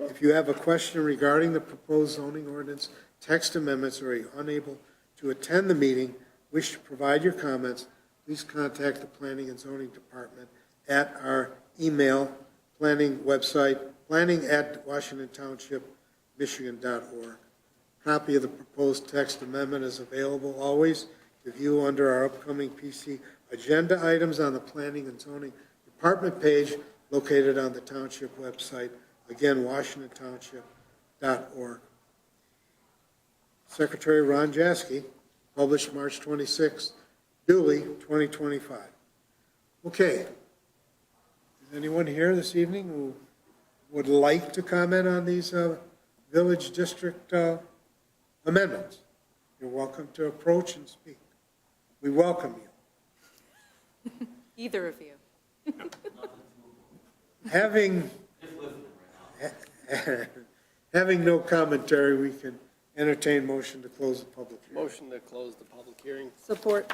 If you have a question regarding the proposed zoning ordinance text amendments, or are you unable to attend the meeting, wish to provide your comments, please contact the Planning and Zoning Department at our email, planning website, planning@washingtontownshipmichigan.org. Copy of the proposed text amendment is available always to view under our upcoming PC agenda items on the Planning and Zoning Department page located on the Township website, again, washingtontownship.org. Secretary Ron Jaski, published March 26, duly 2025. Okay. Is anyone here this evening who would like to comment on these village district amendments? You're welcome to approach and speak. We welcome you. Either of you. Having no commentary, we can entertain motion to close the public hearing. Motion to close the public hearing. Support?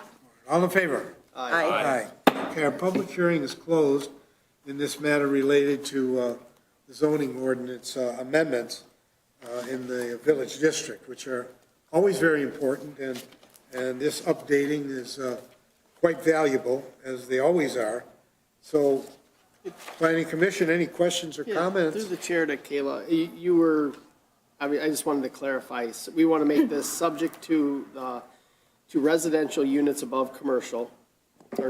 All in favor? Aye. Okay, our public hearing is closed in this matter related to the zoning ordinance amendments in the village district, which are always very important, and this updating is quite valuable, as they always are, So, Planning Commission, any questions or Yeah, comments? Through the chair to Kayla, you were, I mean, I just wanted to clarify, so we want to make this subject to residential units above commercial, or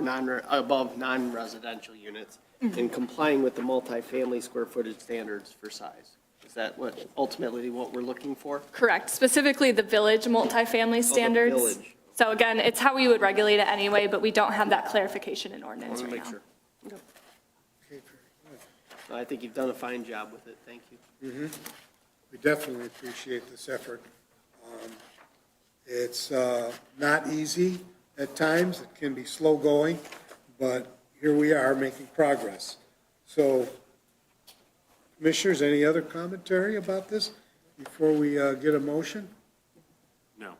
above non-residential units, and complying with the multifamily square footage standards for size. Is that ultimately what we're looking for? Correct, specifically the village multifamily standards. village. So again, it's how we would regulate it anyway, but we don't have that clarification in I ordinance want to right make now. sure. I think you've done a fine job with it, thank you. We definitely appreciate this effort. It's not easy at times, it can be slow going, but here we are making progress. So, Commissioners, any other commentary about this before we get a motion? No.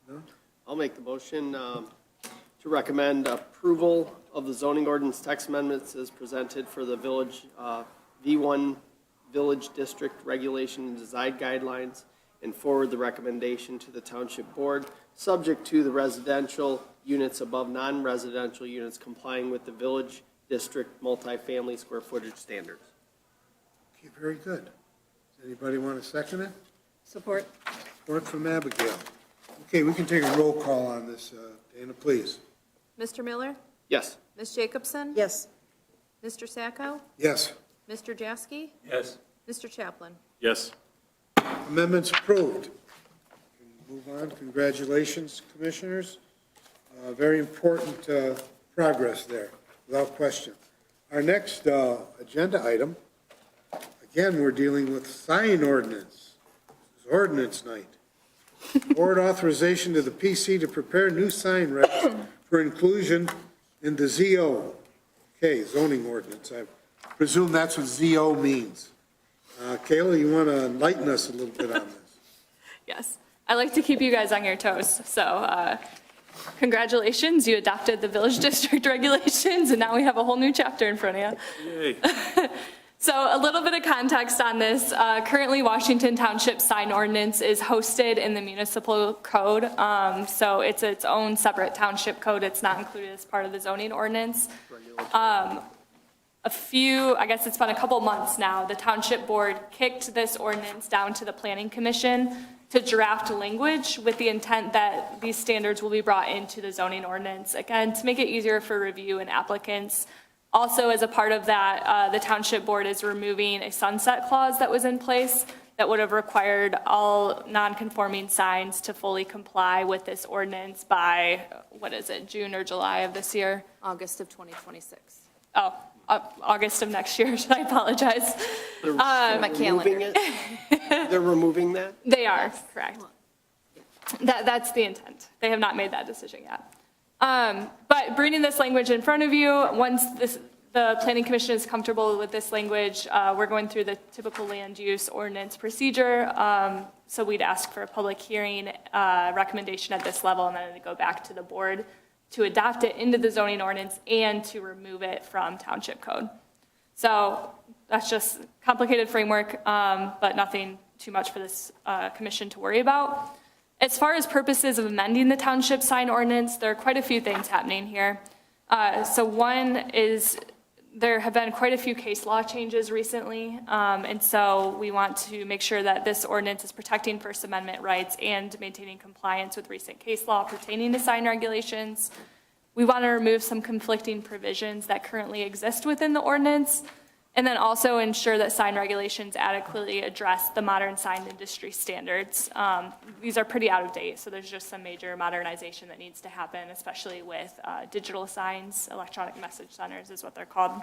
No? I'll make the motion to recommend approval of the zoning ordinance text amendments as presented for the village, V1 Village District Regulation and Design Guidelines, and forward the recommendation to the Township Board, subject to the residential units above non-residential units complying with the Village District multifamily square footage standards. Okay, very good. Does anybody want to second it? Support. Support from Abigail. Okay, we can take a roll call on this. Dana, please. Mr. Miller? Yes. Ms. Jacobson? Yes. Mr. Sacco? Yes. Mr. Jaski? Yes. Mr. Chaplin? Yes. Amendments approved. Move on. Congratulations, Commissioners. Very important progress there, without question. Our next agenda item, again, we're dealing with sign ordinance. This is ordinance night. Board authorization to the PC to prepare new sign regs for inclusion in the ZO. Okay, zoning ordinance. I presume that's what ZO means. Kayla, you want to enlighten us a little bit on this? Yes, I like to keep you guys on your toes, so congratulations, you adopted the village district regulations, and now we have a whole new chapter in front of you. Yay. So a little bit of context on this. Currently, Washington Township sign ordinance is hosted in the municipal code. So it's its own separate township code. It's not included as part of the zoning ordinance. I guess it's been a couple months now, the township board kicked this ordinance down to the planning commission to draft language with the intent that these standards will be brought into the zoning ordinance, again, to make it easier for review and applicants. Also, as a part of that, the township board is removing a sunset clause that was in place that would have required all non-conforming signs to fully comply with this ordinance by, June or July of this year? August of 2026. Oh, August of next year, I apologize. My calendar. Removing it? They're removing that? They are, correct. That's the intent. They have not made that decision yet. But bringing this language in front of you, once the planning commission is comfortable with this language, we're going through the typical land use ordinance procedure. So we'd ask for a public hearing recommendation at this level, and then it'd go back to the board to adopt it into the zoning ordinance and to remove it from township code. So that's just complicated framework, but nothing too much for this commission to worry about. As far as purposes of amending the township sign ordinance, there are quite a few things happening here. So one is there have been quite a few case law changes recently, and so we want to make sure that this ordinance is protecting First Amendment rights and maintaining compliance with recent case law pertaining to sign regulations. We want to remove some conflicting provisions that currently exist within the ordinance, and then also ensure that sign regulations adequately address the modern sign industry standards. These are pretty out of date, so there's just some major modernization that needs to happen, especially with digital signs, electronic message centers is what they're called,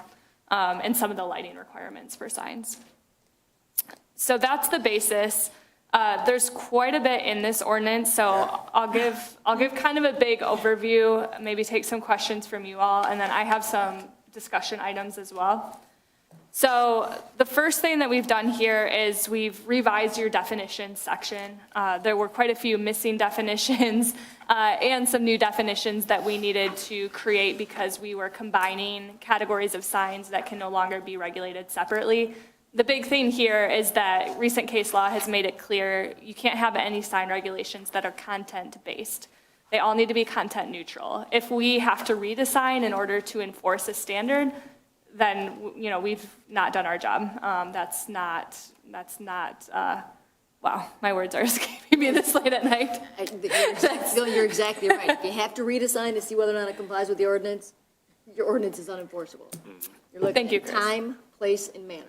and some of the lighting requirements for signs. So that's the basis. There's quite a bit in this ordinance, so I'll give kind of a big overview, maybe take some questions from you all, and then I have some discussion items as well. So the first thing that we've done here is we've revised your definitions section. There were quite a few missing definitions and some new definitions that we needed to create because we were combining categories of signs that can no longer be regulated separately. The big thing here is that recent case law has made it clear you can't have any sign regulations that are content-based. They all need to be content neutral. If we have to read a sign in order to enforce a standard, then, we've not done our job. Wow, my words are escaping me this late at night. You're exactly right. If you have to read a sign to see whether or not it complies with the ordinance, your ordinance is unenforceable. You're looking Thank you, at Chris. time, place, and manner,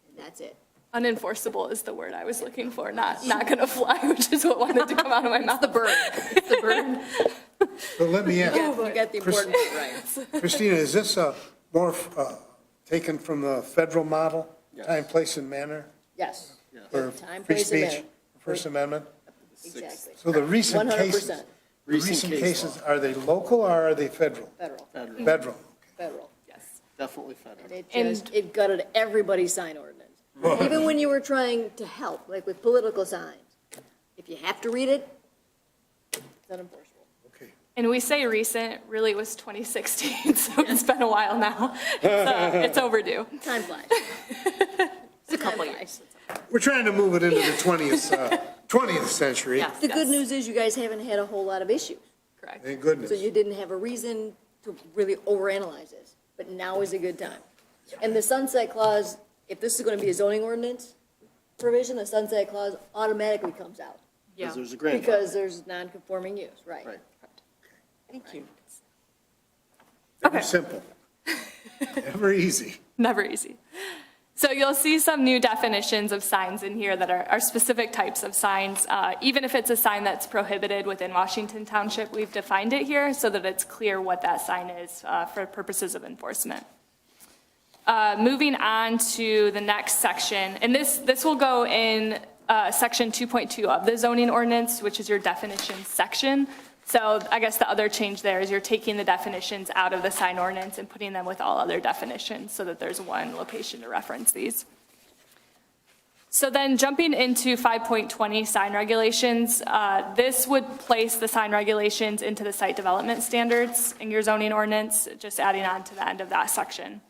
and that's it. Unenforceable is the word I was looking for, not gonna fly, which is what wanted to come out of my mouth. The burn, it's the burn. But let me ask, You got the important bit right. Christina, is this more taken from the federal model? Yes. Time, place, and manner Yes. for Time, free place, and speech, manner. First Amendment? Exactly. So the recent 100%. cases, the recent case cases, are they local or are they federal? Federal, Federal. federal. Yes. Definitely federal. And it gutted everybody's sign ordinance. Even when you were trying to help, like with political signs, if you have to read it, it's unenforceable. Okay. And we say recent, really it was 2016, so it's been a while now. It's overdue. Time flies. It's a couple years. We're trying to move it into the 20th century. Yes, The good yes, news is you guys haven't had a whole lot of issues. Correct. Thank goodness. So you didn't have a reason to really overanalyze this, but now is a good time. And the sunset clause, if this is going to be a zoning ordinance provision, the sunset clause automatically comes out yeah. Because there's a grandfather. because there's non-conforming use, right? Right. Thank you. Very simple. Never easy. Never easy. So you'll see some new definitions of signs in here that are specific types of signs. Even if it's a sign that's prohibited within Washington Township, we've defined it here so that it's clear what that sign is for purposes of enforcement. Moving on to the next section, and this will go in section 2.2 of the zoning ordinance, which is your definitions section. So I guess the other change there is you're taking the definitions out of the sign ordinance and putting them with all other definitions so that there's one location to reference these. So then jumping into 5.20 sign regulations, this would place the sign regulations into the site development standards in your zoning ordinance, just adding on to the end of that section.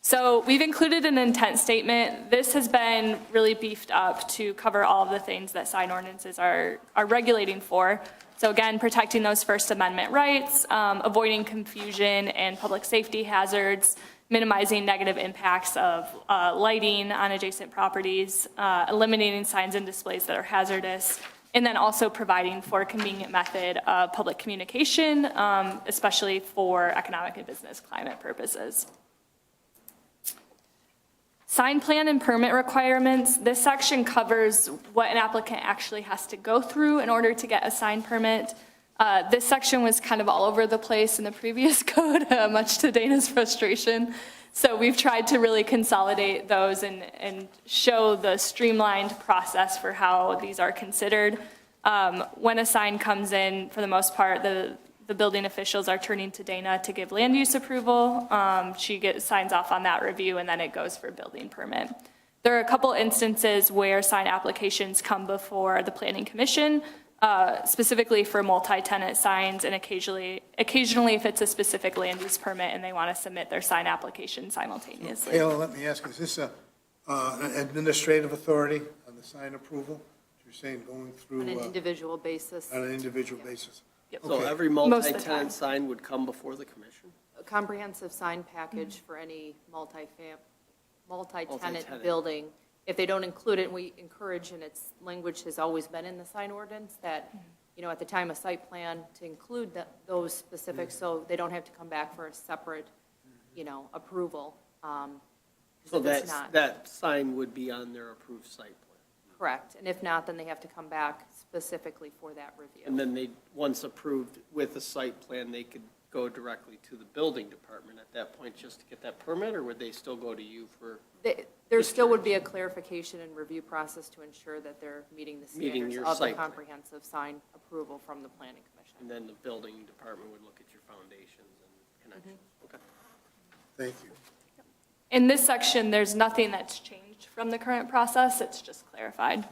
So we've included an intent statement. This has been really beefed up to cover all of the things that sign ordinances are regulating for. So again, protecting those First Amendment rights, avoiding confusion and public safety hazards, minimizing negative impacts of lighting on adjacent properties, eliminating signs and displays that are hazardous, and then also providing for a convenient method of public communication, especially for economic and business climate purposes. Sign plan and permit requirements. This section covers what an applicant actually has to go through in order to get a sign permit. This section was kind of all over the place in the previous code, much to Dana's frustration. So we've tried to really consolidate those and show the streamlined process for how these are considered. When a sign comes in, for the most part, the building officials are turning to Dana to give land use approval. She signs off on that review, and then it goes for building permit. There are a couple instances where sign applications come before the Planning Commission, specifically for multi-tenant signs, and occasionally if it's a specific land use permit and they want to submit their sign application simultaneously. Kayla, let me ask, is this an administrative authority on the sign approval? You're saying going through On an individual basis. on an individual basis? Yep. So Okay. every Most of the time. multi-tenant sign would come before the commission? A comprehensive sign package for any multi-tenant Multi-tenant. building. If they don't include it, we encourage, and its language has always been in the sign ordinance, that, at the time of site plan, to include those specifics, so they don't have to come back for a separate, approval. So if it's not. that sign would be on their approved site plan? Correct, and if not, then they have to come back specifically for that review. And then once approved with the site plan, they could go directly to the building department at that point just to get that permit, or would they still go to you for? There still would be a clarification and review process to ensure that they're meeting the Meeting standards your of the site plan. comprehensive sign approval from the planning commission. And then the building department would look at your foundations and connections? Okay. Thank you. In this section, there's nothing that's changed from the current process, it's just clarified.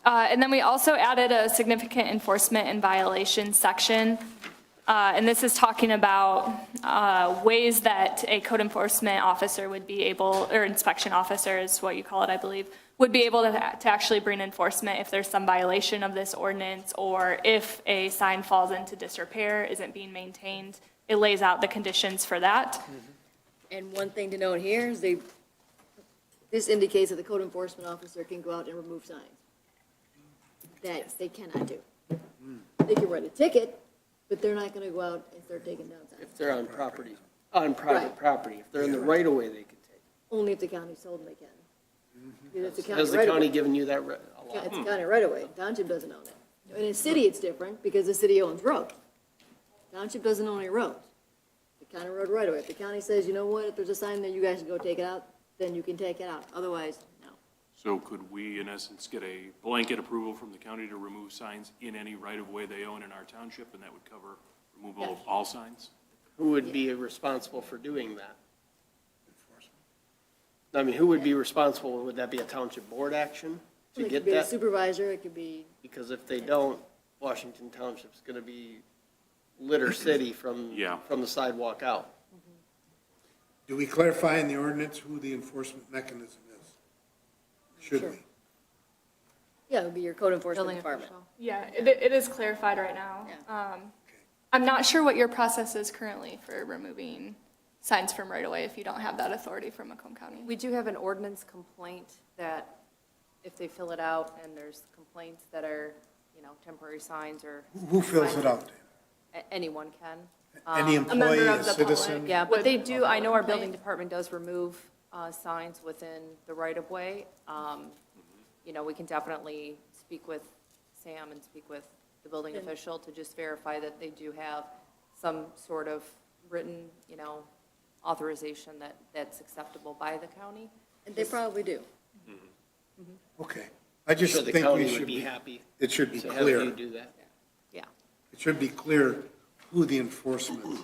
And then we also added a significant enforcement and violation section. And this is talking about ways that a code enforcement officer would be able, or inspection officer is what you call it, I believe, would be able to actually bring enforcement if there's some violation of this ordinance, or if a sign falls into disrepair, isn't being maintained. It lays out the conditions for that. And one thing to note here is this indicates that the code enforcement officer can go out and remove signs. That they cannot do. They can write a ticket, but they're not gonna go out and start taking down signs. If they're on property, on private Right. property, if they're in the right of way, they can take. Only if the county told them they can. Because it's a county Has the right of county way. given you that Yeah, it's a county right of way. Township doesn't own it. In a city, it's different because the city owns roads. Township doesn't own any roads. The county road right of way. If the county says, you know what, if there's a sign there, you guys can go take it out, then you can take it out. Otherwise, no. So could we, in essence, get a blanket approval from the county to remove signs in any right-of-way they own in our township, and that would cover removal of Yes. all signs? Who would be responsible for doing that? I mean, who would be responsible? Would that be a township board action to It get could be a that? supervisor, it could be, Because if they don't, Washington Township's gonna be litter city from, Yeah. from the sidewalk out. Do we clarify in the ordinance who the enforcement mechanism is? Should Sure. we? yeah, it would be your code enforcement Building department. official. Yeah, it is clarified right now. I'm not sure what your process is currently for removing signs from right away if you don't have that authority from Macomb County. We do have an ordinance complaint that if they fill it out and there's complaints that are, temporary signs or. Who fills it out? Anyone can. Any A member employee, of a the citizen? public. Yeah, but Would- they do, I know our building Complaint. department does remove signs within the right-of-way. We can definitely speak with Sam and speak with the building official to just verify that they do have some sort of written, authorization that that's acceptable by the county. And they probably do. Okay. I just Sure, the think county we would should be be, happy it should be to have clear. you do that. Yeah. It should be clear who the enforcement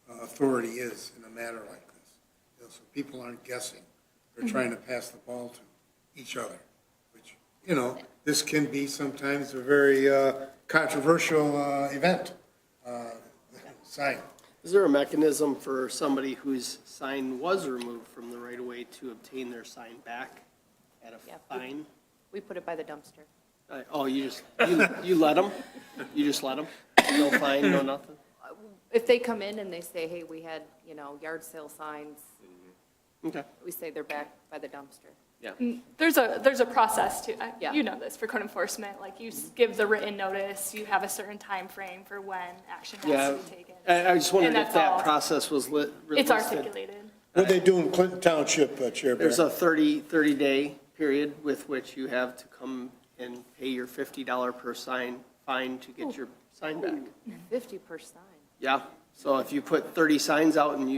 authority is in a matter like this. So people aren't guessing. They're trying to pass the ball to each other, which, this can be sometimes a very controversial event. Sign. Is there a mechanism for somebody whose sign was removed from the right of way to obtain their sign back at a Yeah. fine? We put it by the dumpster. Oh, you let them? You just let them? No fine, no nothing? If they come in and they say, hey, we had, yard sale signs, Okay, we say they're back by the dumpster. yeah. There's a process to, Yeah. you know this, for code enforcement, like you give the written notice, you have a certain time frame for when action Yeah, has to be taken. I just wondered And if that's that all. process was It's listed. articulated. What they do in Clinton Township, Chair There's Barrett? a 30-day period with which you have to come and pay your $50 per sign fine to get your sign back. 50 per sign. Yeah, so if you put 30 signs out and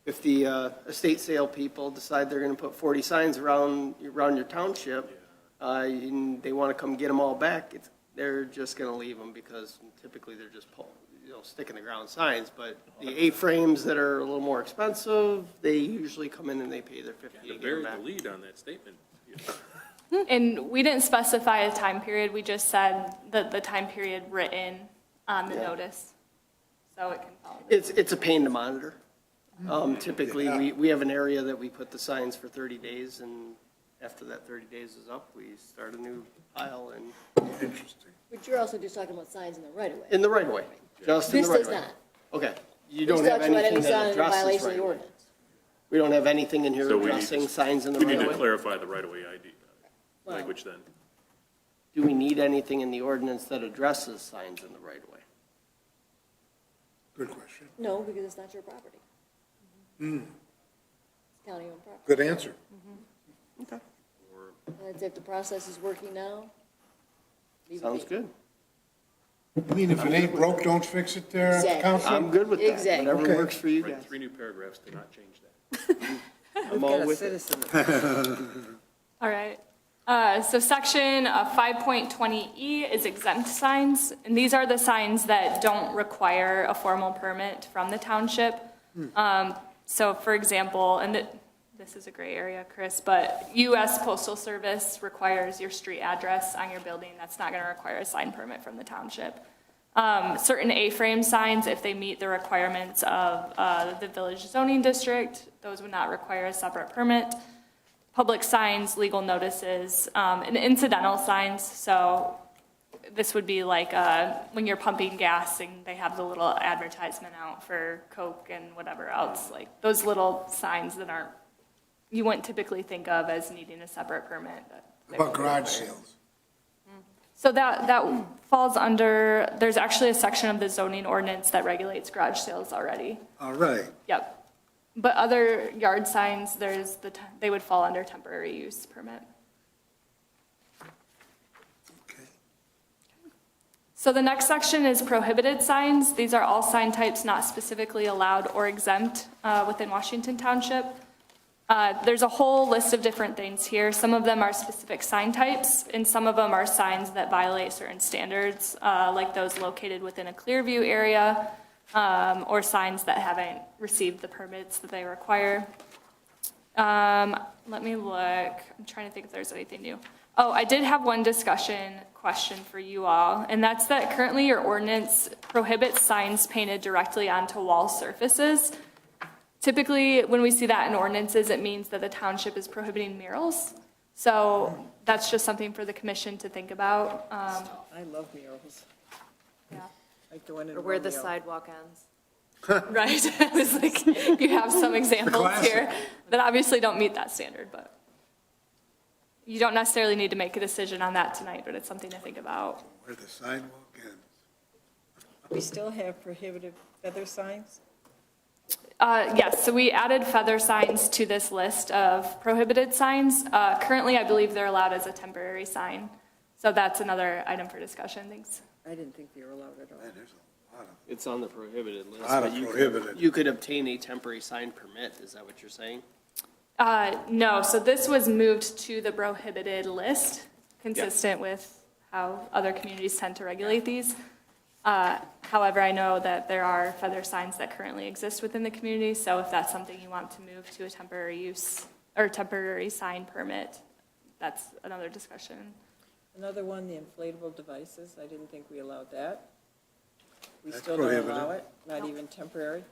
if the estate sale people decide they're gonna put 40 signs around your township, and they wanna come get them all back, they're just gonna leave them because typically they're just stick in the ground signs, but the A-frames that are a little more expensive, they usually come in and they pay their 50 to To get bury them the back. lead on that statement. And we didn't specify a time period, we just said that the time period written on the Yeah. notice. So it can follow. It's a pain to monitor. Typically, we have an area that we put the signs for 30 days, and after that 30 days is up, we start a new pile and Interesting. But you're also just talking about signs in the right of way. in the right of way, just in This the right does of way. not. Okay, you This don't have talks about anything any sign that in addresses violation of right the of way. ordinance. We don't have anything in here So we need to- addressing signs in the We right need of to way. clarify the right-of-way ID Well- language then. Do we need anything in the ordinance that addresses signs in the right of way? Good question. No, because it's not your property. Hmm, It's county-owned property. good answer. Okay. And if the process is working now, leave it Sounds be. good. I mean, if it ain't broke, don't fix it there at the Exactly. council? I'm good with that. Exactly. Whatever Okay. works for you Write guys. 3 new paragraphs to not change that. I'm all with it. All right. So section 5.20E is exempt signs, and these are the signs that don't require a formal permit from the township. So for example, and this is a gray area, Chris, but U.S. Postal Service requires your street address on your building. That's not going to require a sign permit from the township. Certain A-frame signs, if they meet the requirements of the village zoning district, those would not require a separate permit. Public signs, legal notices, and incidental signs. So this would be like when you're pumping gas and they have the little advertisement out for Coke and whatever else, like those little signs that aren't, you wouldn't typically think of as needing a separate permit. How about garage sales? So that falls under, there's actually a section of the zoning ordinance that regulates garage sales already. All right. Yep. But other yard signs, they would fall under temporary use permit. Okay. So the next section is prohibited signs. These are all sign types not specifically allowed or exempt within Washington Township. There's a whole list of different things here. Some of them are specific sign types, and some of them are signs that violate certain standards, like those located within a Clearview area, or signs that haven't received the permits that they require. Let me look. I'm trying to think if there's anything new. Oh, I did have one discussion question for you all, and that's that currently your ordinance prohibits signs painted directly onto wall surfaces. Typically, when we see that in ordinances, it means that the township is prohibiting murals. So that's just something for the commission to think about. I love murals, Yeah. like the one in Or where the Romeo. sidewalk ends. Right, I was like, you have some examples classic. here that obviously don't meet that standard, but you don't necessarily need to make a decision on that tonight, but it's something to think about. Where the sidewalk ends. We still have prohibited feather signs? Yes, so we added feather signs to this list of prohibited signs. Currently, I believe they're allowed as a temporary sign, so that's another item for discussion, thanks. I didn't think they were allowed at all. Man, there's a lot of, It's on the prohibited list. Lot of but you could- prohibited. You could obtain a temporary sign permit, is that what you're saying? No, so this was moved to the prohibited list, consistent with how other communities tend to regulate these. However, I know that there are feather signs that currently exist within the community, so if that's something you want to move to a temporary use or temporary sign permit, that's another discussion. Another one, the inflatable devices, I didn't think we allowed that. We That's still don't prohibited. allow it, not even temporary.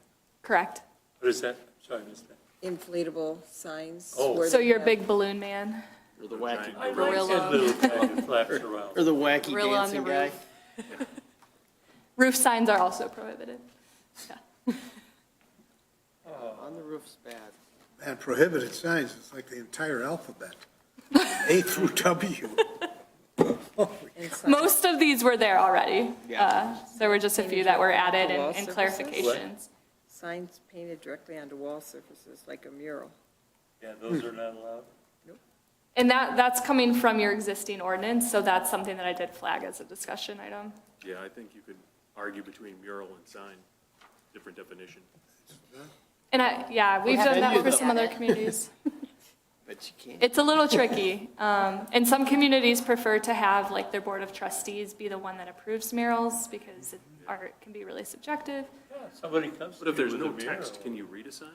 Correct. What is that? Sorry, I missed that. Inflatable signs. Oh. where So they you're a have- big balloon man. Or the wacky, I like Gorilla. that little guy that flaps around. or the wacky Gorilla on the dancing guy? roof. Roof signs are also prohibited. Yeah. On the roof's bad. man, prohibited signs, it's like the entire alphabet. A through W. and signs- Most of these were there already. Yeah. There were just a few that were added Wall and surfaces? clarifications. Signs painted directly onto wall surfaces, like a mural. Yeah, those are not allowed. And that's coming from your existing ordinance, so that's something that I did flag as a discussion item. Yeah, I think you could argue between mural and sign, different definition. And we've done that for Venue, some other communities. But you can't. It's a little tricky. And some communities prefer to have like their board of trustees be the one that approves murals because art can be really subjective. Yeah, somebody comes to But if me there's with no a mural. text, can you read a sign?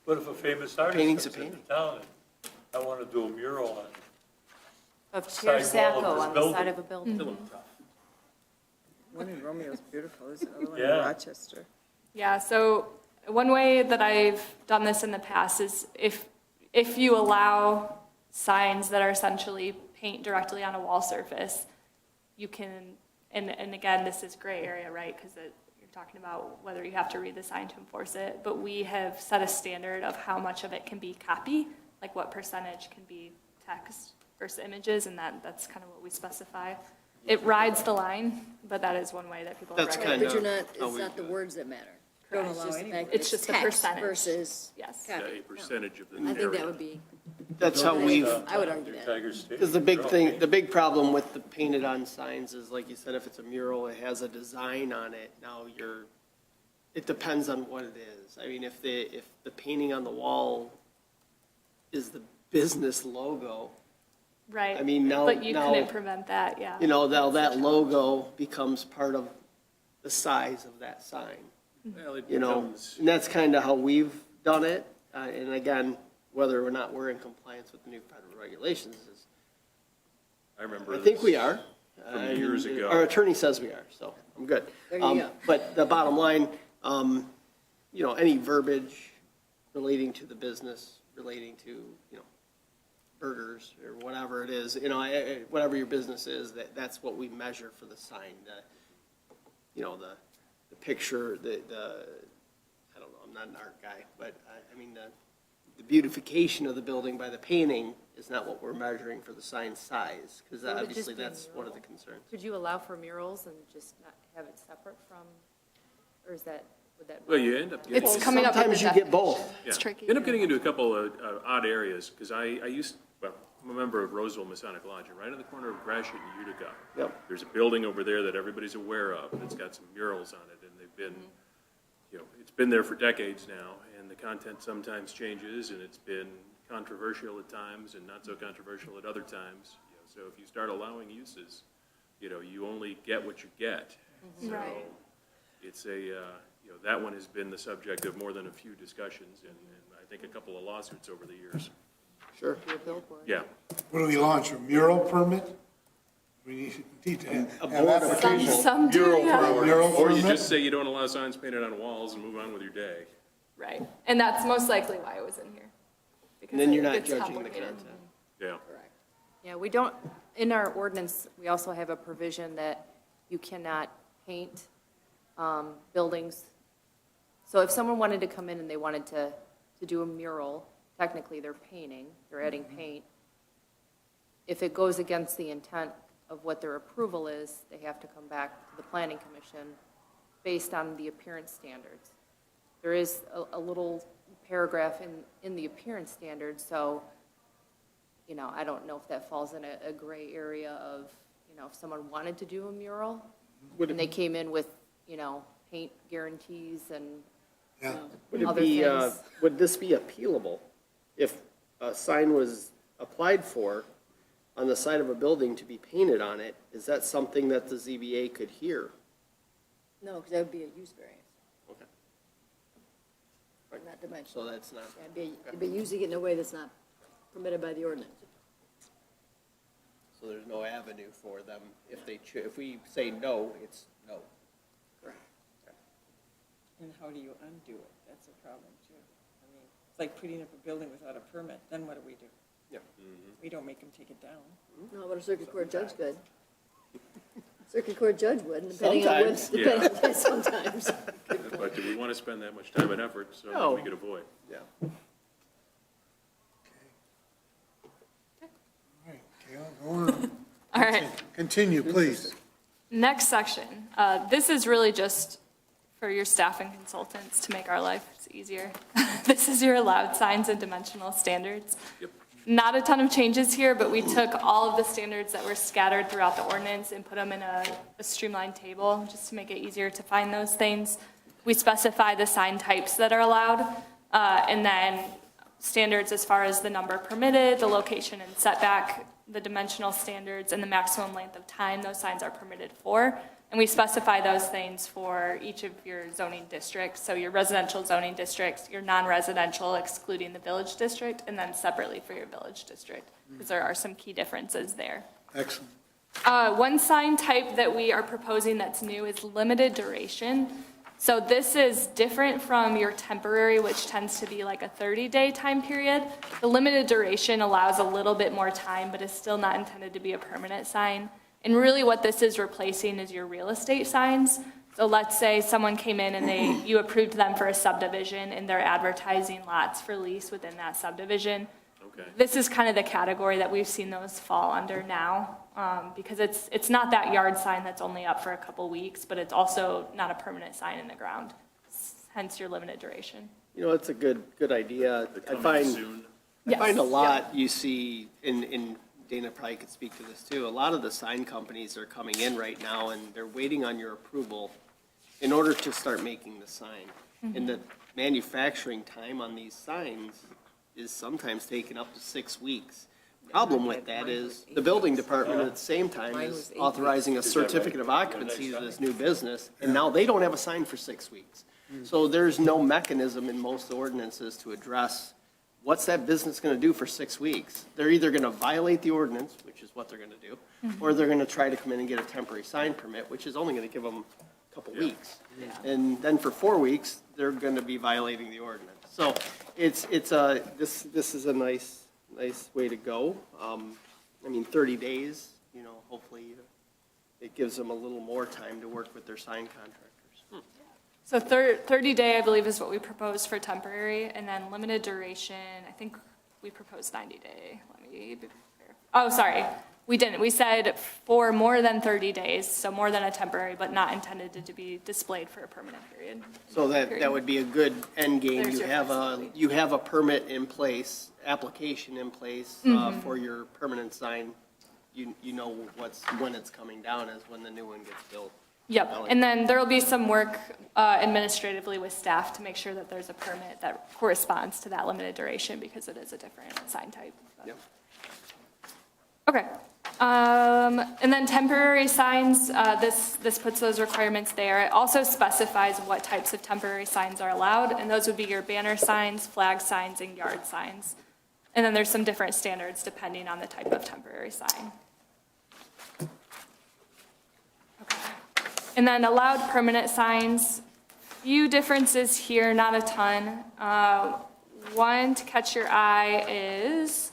What if a famous artist Painting's a comes into painting. town and I want to do a mural on it? Of Sidewall Chair Sacco of this on the side building. of a building. One in Romeo is beautiful, there's another one in Yeah. Rochester. Yeah, so one way that I've done this in the past is if you allow signs that are essentially paint directly on a wall surface, you can, and again, this is gray area, right? Because you're talking about whether you have to read the sign to enforce it, but we have set a standard of how much of it can be copy, like what percentage can be text versus images, and that's kind of what we specify. It rides the line, but that is one way that people That's regulate. kind But you're of not, how it's we not the do it. words that matter. Don't It's allow just the any fact words. that It's just the text percentage. Versus Yes. Yeah, copy. a percentage of the I think area. that would be, That's how we've, I would argue that. Tiger State. because the big mural thing, painting. the big problem with the painted on signs is, like you said, if it's a mural, it has a design on it. Now it depends on what it is. I mean, if the painting on the wall is the business logo, Right. I mean, now- But you now- couldn't prevent that, yeah. you know, now that logo becomes part of the size of that sign. Well, it You know, becomes- and that's kind of how we've done it. And again, whether or not we're in compliance with the new federal regulations is, I remember. I think this we are. from years ago. Our attorney says we are, so I'm good. There you go. But the bottom line, any verbiage relating to the business, relating to, burgers or whatever it is, you know, whatever your business is, that's what we measure for the sign. The picture, I don't know, I'm not an art guy, but I mean, the beautification of the building by the painting is not what we're measuring for the sign size, because So would it just obviously be a that's one of the mural? concerns. Could you allow for murals and just not have it separate from, or is that, would that? Well, you end up getting. It's coming up with the Sometimes you get both. definition. It's Yeah. tricky. You end up getting into a couple of odd areas, because I'm a member of Roseville Masonic Lodge, and right on the corner of Gratiot and Utica. Yep. There's a building over there that everybody's aware of, that's got some murals on it, and they've been, it's been there for decades now, and the content sometimes changes, and it's been controversial at times and not so controversial at other times. So if you start allowing uses, you only get what you get. So Right. it's that one has been the subject of more than a few discussions, and I think a couple of lawsuits over the years. Sure. Your billboard? Yeah. What do we launch, a mural permit? We need to have board of application. Some do, yeah. Mural Or you permit? just say you don't allow signs painted on walls and move on with your day. Right. And that's most likely why it was in here. Because And then you're it not gets judging the complicated. content. Yeah. Yeah, we don't, in our ordinance, we also have a provision that you cannot paint buildings. So if someone wanted to come in and they wanted to do a mural, technically they're painting, they're adding paint. If it goes against the intent of what their approval is, they have to come back to the planning commission based on the appearance standards. There is a little paragraph in the appearance standards, so, I don't know if that falls in a gray area of, if someone wanted to do a mural, and they came in with, paint guarantees and Yeah. Would it other be, things. would this be appealable? If a sign was applied for on the side of a building to be painted on it, is that something that the ZBA could hear? No, because that would be a use variance, Okay. not dimensional. So that's not, It'd be using it in a way that's not permitted by the ordinance. so there's no avenue for them if if we say no, it's no. And how do you undo it? That's a problem too. I mean, it's like putting up a building without a permit, then what do? Yeah. We don't make them take it down. No, but a circuit court judge could. Circuit court judge would, depending on what, Sometimes, depending on, sometimes. But do we want to spend that much time and effort so that No. we could avoid? Yeah. All right, Kayla, go on. All right. Continue, please. Next section. This is really just for your staff and consultants to make our lives easier. This is your allowed signs and dimensional standards. Yep. Not a ton of changes here, but we took all of the standards that were scattered throughout the ordinance and put them in a streamlined table, just to make it easier to find those things. We specify the sign types that are allowed, and then standards as far as the number permitted, the location and setback, the dimensional standards, and the maximum length of time those signs are permitted for. And we specify those things for each of your zoning districts. So your residential zoning districts, your non-residential excluding the village district, and then separately for your village district, because there are some key differences there. Excellent. One sign type that we are proposing that's new is limited duration. So this is different from your temporary, which tends to be like a 30-day time period. The limited duration allows a little bit more time, but is still not intended to be a permanent sign. And really what this is replacing is your real estate signs. So let's say someone came in and you approved them for a subdivision and they're advertising lots for lease within that subdivision. Okay. This is kind of the category that we've seen those fall under now, because it's not that yard sign that's only up for a couple weeks, but it's also not a permanent sign in the ground, hence your limited duration. It's a good idea. The I coming find, soon. I find a lot you see in Dana probably could speak to this too. A lot of the sign companies are coming in right now and they're waiting on your approval in order to start making the sign. And the manufacturing time on these signs is sometimes taken up to 6 weeks. Problem with that is the building department at the same time is authorizing a certificate of occupancy to this new business, and now they don't have a sign for 6 weeks. So there's no mechanism in most ordinances to address what's that business going to do for 6 weeks. They're either going to violate the ordinance, which is what they're going to do, or they're going to try to come in and get a temporary sign permit, which is only going to give them a couple weeks. And then for 4 weeks, they're going to be violating the ordinance. So this is a nice nice way to go. I mean, 30 days, you know, hopefully it gives them a little more time to work with their sign contractors. So 30-day, I believe, is what we proposed for temporary, and then limited duration, I think we proposed 90-day. Let me be fair. Oh, sorry, we didn't. We said for more than 30 days, so more than a temporary, but not intended to be displayed for a permanent period. So that would be a good end game. There's You your have flexibility. you have a permit in place, application in place for your permanent sign. You know when it's coming down is when the new one gets built. Yep, and then there'll be some work administratively with staff to make sure that there's a permit that corresponds to that limited duration because it is a different sign type. Yep. Okay. And then temporary signs, this puts those requirements there. It also specifies what types of temporary signs are allowed, and those would be your banner signs, flag signs, and yard signs. And then there's some different standards depending on the type of temporary sign. Okay. And then allowed permanent signs, few differences here, not a ton. One to catch your eye is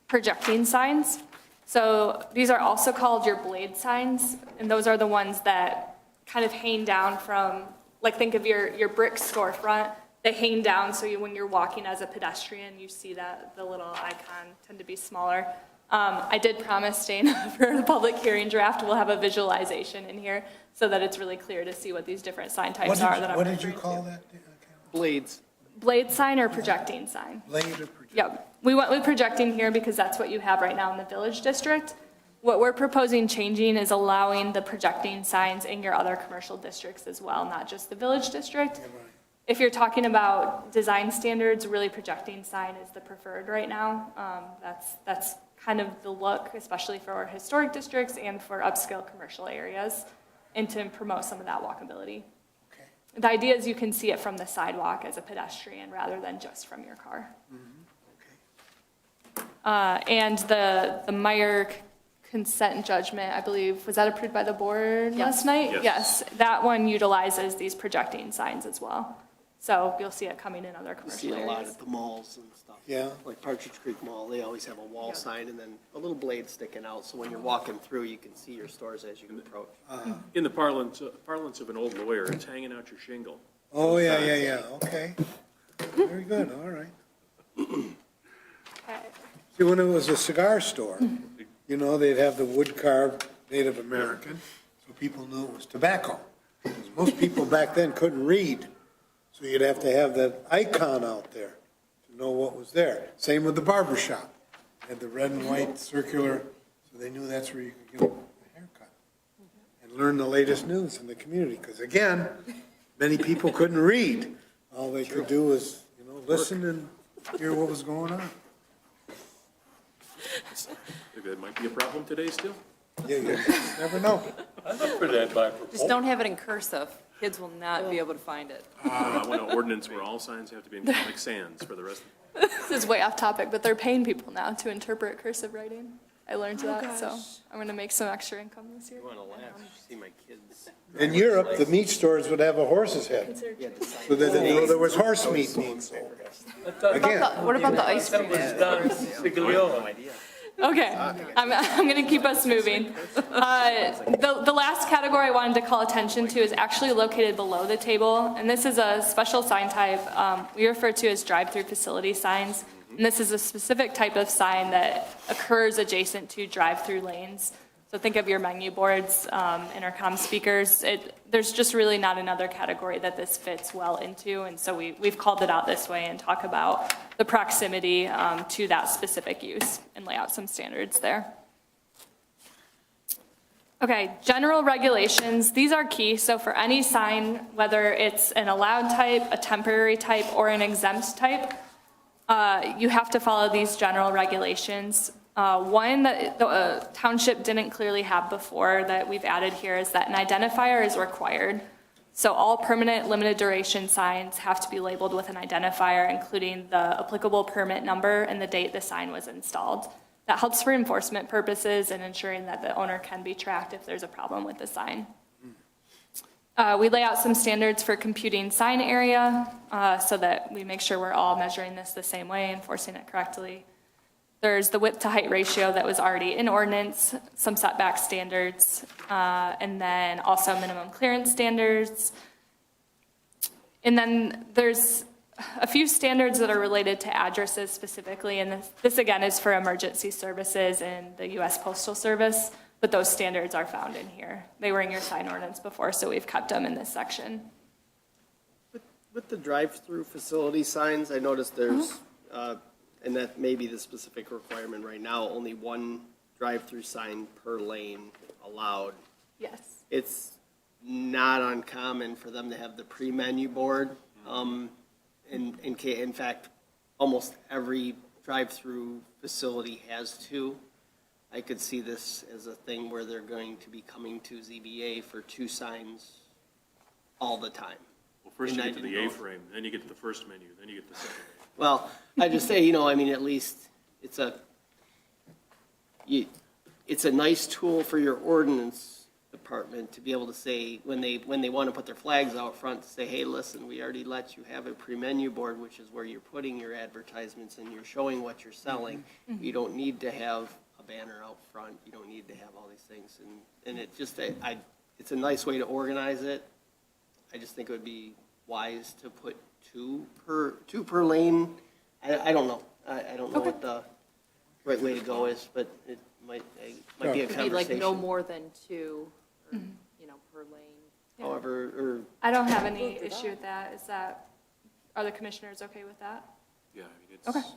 projecting signs. So these are also called your blade signs, and those are the ones that kind of hang down from, like think of your brick storefront. They hang down so when you're walking as a pedestrian, you see that the little icon tend to be smaller. I did promise Dane for the public hearing draft, we'll have a visualization in here so that it's really clear to see what these different sign types are that I'm What did you referring call to. that? Blades. Blade sign or projecting sign? Blade or project? Yep. We went with projecting here because that's what you have right now in the village district. What we're proposing changing is allowing the projecting signs in your other commercial districts as well, not just the village district. If you're talking about design standards, really projecting sign is the preferred right now. That's kind of the look, especially for our historic districts and for upscale commercial areas, and to promote some of that walkability. Okay. The idea is you can see it from the sidewalk as a pedestrian rather than just from your car. And the Meyer consent and judgment, I believe, was that approved by the board last night? Yes. Yes, that one utilizes these projecting signs as well. So you'll see it coming in other You see commercial it a lot areas. at the malls and stuff. Yeah. Like Partridge Creek Mall, they always have a wall sign and then a little blade sticking out, so when you're walking through, you can see your stores as you approach. In the parlance of an old lawyer, it's hanging out your shingle. Oh, yeah, okay. Very good, all right. Okay. See, when it was a cigar store, you know, they'd have the wood carved Native American, so people knew it was tobacco. 'Cause most people back then couldn't read, so you'd have to have that icon out there to know what was there. Same with the barber shop. Had the red and white circular, so they knew that's where you could get a haircut. And learn the latest news in the community, because again, many people couldn't read. All they could do was, you know, listen and hear what was going on. Maybe that might be a problem today still. Yeah, you never know. I look for that Bible. Just don't have it in cursive. Kids will not be able to find it. I want an ordinance where all signs have to be in Comic Sans for the rest of This is way off topic, but they're paying people now to interpret cursive writing. I learned that, so I'm going to make some extra income this year. You wanna laugh, you see my kids. In Europe, the meat stores would have a horse's head, so that they know there was horse meat being sold. Again, What about the ice cream? It's Don Sigliolo. Okay, I'm going to keep us moving. The last category I wanted to call attention to is actually located below the table, and this is a special sign type we refer to as drive-through facility signs. And this is a specific type of sign that occurs adjacent to drive-through lanes. So think of your menu boards, intercom speakers. There's just really not another category that this fits well into, and so we've called it out this way and talk about the proximity to that specific use and lay out some standards there. Okay, general regulations, these are key. So for any sign, whether it's an allowed type, a temporary type, or an exempt type, you have to follow these general regulations. One that the township didn't clearly have before that we've added here is that an identifier is required. So all permanent limited duration signs have to be labeled with an identifier, including the applicable permit number and the date the sign was installed. That helps for enforcement purposes and ensuring that the owner can be tracked if there's a problem with the sign. We lay out some standards for computing sign area so that we make sure we're all measuring this the same way, enforcing it correctly. There's the width to height ratio that was already in ordinance, some setback standards, and then also minimum clearance standards. And then there's a few standards that are related to addresses specifically, and this again is for emergency services and the U.S. Postal Service, but those standards are found in here. They were in your sign ordinance before, so we've kept them in this section. With the drive-through facility signs, I noticed there's, and that may be the specific requirement right now, only one drive-through sign per lane allowed. Yes. It's not uncommon for them to have the pre-menu board. In fact, almost every drive-through facility has two. I could see this as a thing where they're going to be coming to ZBA for two signs all the time. Well, first you And I get to the didn't know. A-frame, then you get to the first menu, then you get to the second menu. Well, I just say, I mean, at least it's a nice tool for your ordinance department to be able to say, when they want to put their flags out front, to say, hey, listen, we already let you have a pre-menu board, which is where you're putting your advertisements and you're showing what you're selling. You don't need to have a banner out front. You don't need to have all these things. And it just, it's a nice way to organize it. I just think it would be wise to put two per lane. I don't know. I don't know what the right way to go is, but it might be a Could be like conversation. no more than two, or, per lane. However, or I don't have any issue with that. Are the commissioners okay with that? Yeah, I mean, Okay.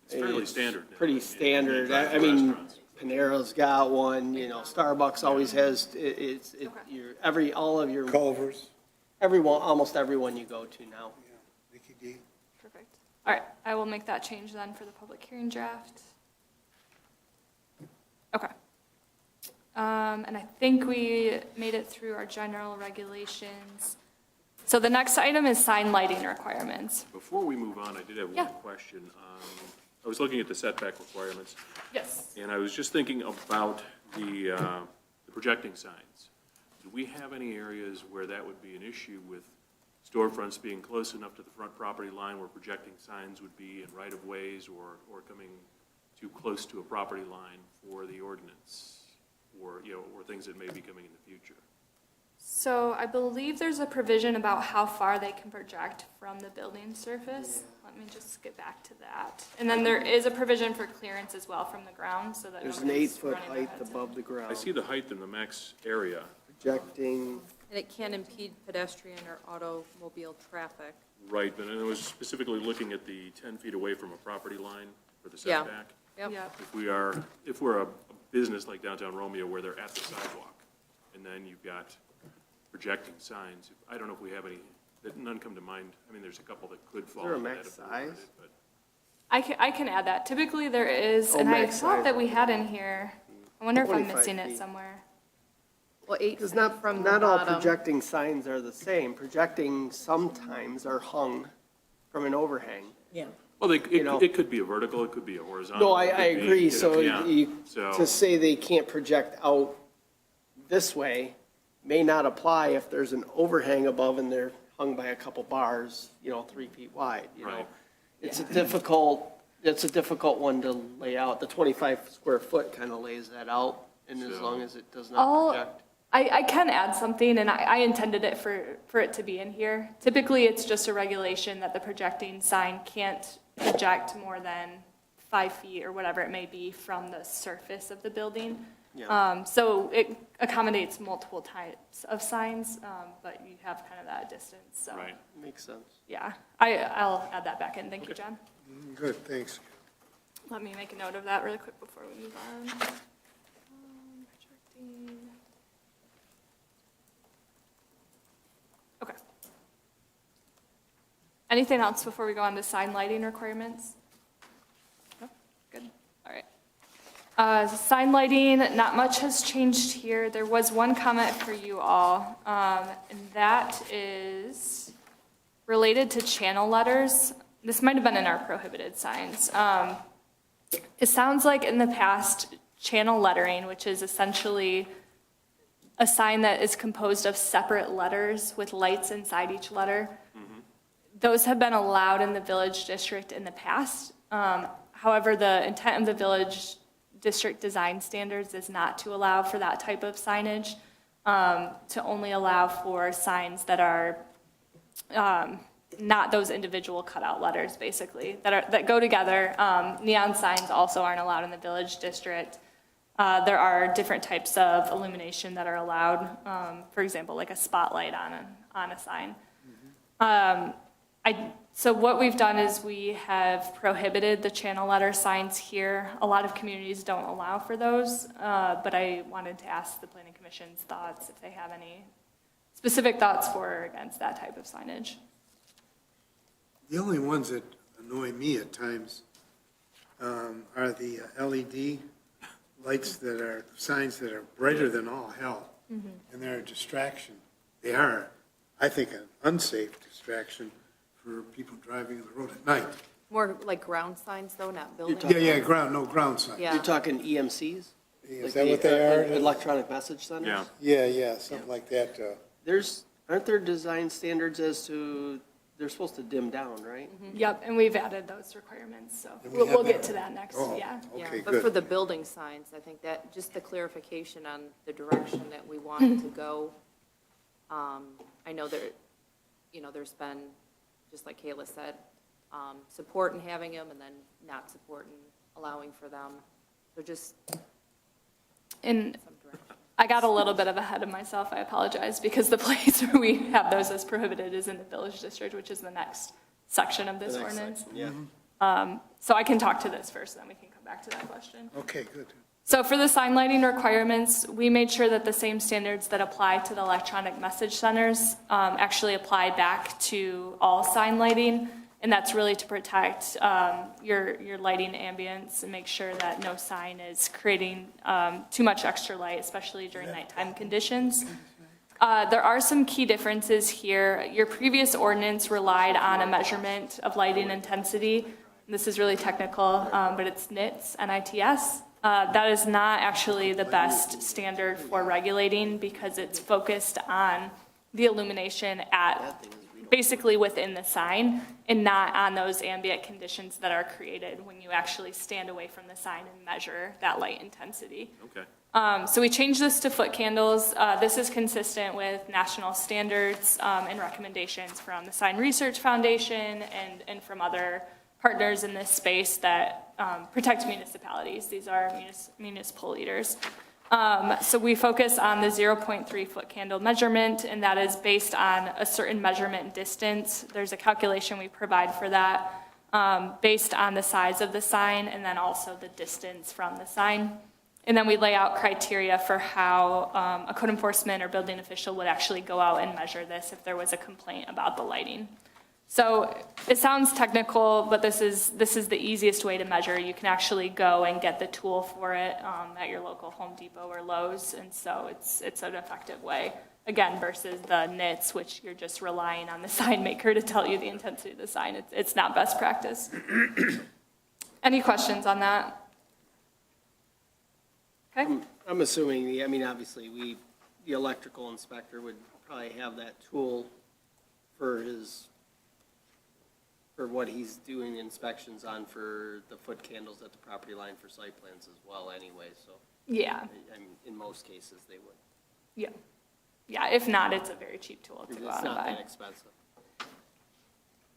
it's fairly standard. now. pretty You standard. drive I mean, restaurants. Panera's got one, Starbucks always has, Culver's. almost everyone you go to now. Mickey D. Perfect. All right, I will make that change then for the public hearing draft. Okay. And I think we made it through our general regulations. So the next item is sign lighting requirements. Before we move on, I did have Yeah. one question. I was looking at the setback requirements, Yes. and I was just thinking about the projecting signs. Do we have any areas where that would be an issue with storefronts being close enough to the front property line where projecting signs would be in right-of-ways or coming too close to a property line for the ordinance, or things that may be coming in the future? So I believe there's a provision about how far they can project from the building surface. Let me just get back to that. And then there is a provision for clearance as well from the ground, so that There's an nobody's 8-foot running their height heads in. above the ground. I see the height in the max area, Projecting, And it can impede pedestrian or automobile traffic. right, but I was specifically looking at the 10 feet away from a property line for the Yeah. setback. Yep. Yep. If we're a business like downtown Romeo where they're at the sidewalk, and then you've got projecting signs, I don't know if we have any, none come to mind. I mean, there's a couple that could fall there a into that max if we wanted size? it, but I can add that. Typically there is, Oh, and I max thought size. that we had in here. I wonder if I'm 25 missing it feet. somewhere. Well, 8 because feet not from the all bottom. projecting signs are the same. Projecting sometimes are hung from an overhang. well, know. it could be a vertical, it could be a horizontal. No, I it could be, agree, so yeah. to say they can't project out this way may not apply if there's an overhang above and they're hung by a couple bars, 3 feet wide, Right. It's a difficult one to lay out. The 25 square foot kind of lays that out, and as So- long as it does not project. I can add something, and I intended it for it to be in here. Typically, it's just a regulation that the projecting sign can't project more than 5 feet or whatever it may be from the surface of the building. Yeah. So it accommodates multiple types of signs, but you have kind of that distance, so. Right. Makes sense. Yeah, I'll add that back in. Thank you, John. Good, thanks. Let me make a note of that really quick before we move on. Projecting. Okay. Anything else before we go on to sign lighting requirements? No? Good, all right. Sign lighting, not much has changed here. There was one comment for you all, and that is related to channel letters. This might have been in our prohibited signs. It sounds like in the past, channel lettering, which is essentially a sign that is composed of separate letters with lights inside each letter, those have been allowed in the village district in the past. However, the intent of the village district design standards is not to allow for that type of signage, to only allow for signs that are not those individual cutout letters, basically, that go together. Neon signs also aren't allowed in the village district. There are different types of illumination that are allowed, for example, like a spotlight on a sign. So what we've done is we have prohibited the channel letter signs here. A lot of communities don't allow for those, but I wanted to ask the Planning Commission's thoughts, if they have any specific thoughts for or against that type of signage. The only ones that annoy me at times are the LED lights that are, signs that are brighter than all hell, and they're a distraction. They are, I think, an unsafe distraction for people driving on the road at night. More like ground signs, though, not building. Yeah, ground signs. Yeah. You're talking EMCs? Is that what they are? Electronic message centers? Yeah. Yeah, something like that. Aren't there design standards as to, they're supposed to dim down, right? Yep, and we've added those requirements, so And we we'll have get that? to that next, Oh. yeah. Yeah, Okay, but for good. the building signs, I think that, just the clarification on the direction that we want to go. I know there, there's been, just like Kayla said, support in having them and then not support in allowing for them. So just And some direction. I got a little bit of ahead of myself, I apologize, because the place where we have those as prohibited is in the village district, which is the next section of this The next ordinance. section, Yeah. So I can talk to this first, then we can come back to that question. Okay, good. So for the sign lighting requirements, we made sure that the same standards that apply to the electronic message centers actually apply back to all sign lighting. And that's really to protect your lighting ambience and make sure that no sign is creating too much extra light, especially during nighttime conditions. There are some key differences here. Your previous ordinance relied on a measurement of lighting intensity. This is really technical, but it's NITS, N-I-T-S. That is not actually the best standard for regulating because it's focused on the illumination at basically within the sign and not on those ambient conditions that are created when you actually stand away from the sign and measure that light intensity. Okay. So we changed this to foot candles. This is consistent with national standards and recommendations from the Sign Research Foundation and from other partners in this space that protect municipalities. These are municipal leaders. So we focus on the 0.3 foot candle measurement, and that is based on a certain measurement distance. There's a calculation we provide for that based on the size of the sign and then also the distance from the sign. And then we lay out criteria for how a code enforcement or building official would actually go out and measure this if there was a complaint about the lighting. So it sounds technical, but this is the easiest way to measure. You can actually go and get the tool for it at your local Home Depot or Lowe's, and so it's an effective way, again, versus the NITS, which you're just relying on the sign maker to tell you the intensity of the sign. It's not best practice. Any questions on that? Okay. I'm assuming, obviously, the electrical inspector would probably have that tool for what he's doing inspections on for the foot candles at the property line for site plans as well anyway, so. Yeah, In most cases, they would. yeah. Yeah, if not, it's a very cheap tool to It's go out and not buy. that expensive.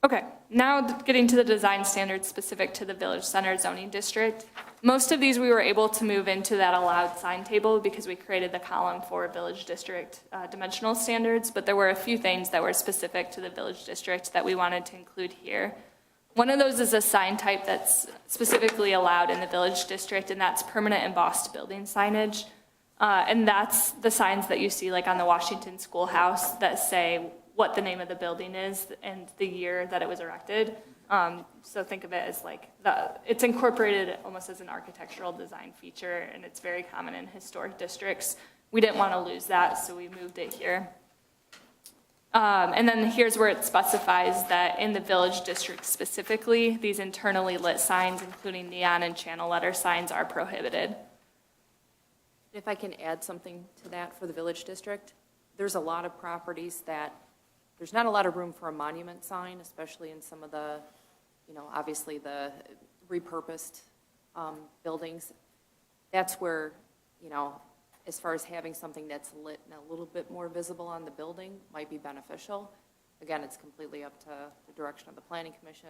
Okay, now getting to the design standards specific to the Village Center zoning district. Most of these we were able to move into that allowed sign table because we created the column for Village District dimensional standards, but there were a few things that were specific to the Village District that we wanted to include here. One of those is a sign type that's specifically allowed in the Village District, and that's permanent embossed building signage. And that's the signs that you see like on the Washington Schoolhouse that say what the name of the building is and the year that it was erected. So think of it as like, it's incorporated almost as an architectural design feature, and it's very common in historic districts. We didn't want to lose that, so we moved it here. And then here's where it specifies that in the village district specifically, these internally lit signs, including neon and channel letter signs, are prohibited. If I can add something to that for the village district, there's a lot of properties that there's not a lot of room for a monument sign, especially in some of the, obviously the repurposed buildings, that's where, you know, as far as having something that's lit and a little bit more visible on the building might be beneficial. Again, it's completely up to the direction of the planning commission,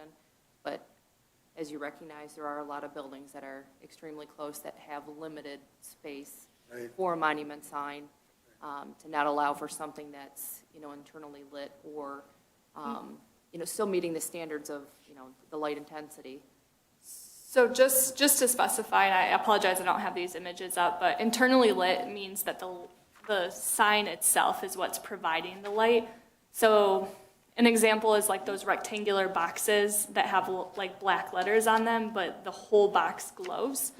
but as you recognize, there are a lot of buildings that are extremely close that have limited space Right. for a monument sign, to not allow for something that's, you know, internally lit or, you know, still meeting the standards of, you know, the light intensity. So just to specify, and I apologize, I don't have these images up, but internally lit means that the sign itself is what's providing the light. So an example is like those rectangular boxes that have like black letters on them, but the whole box glows.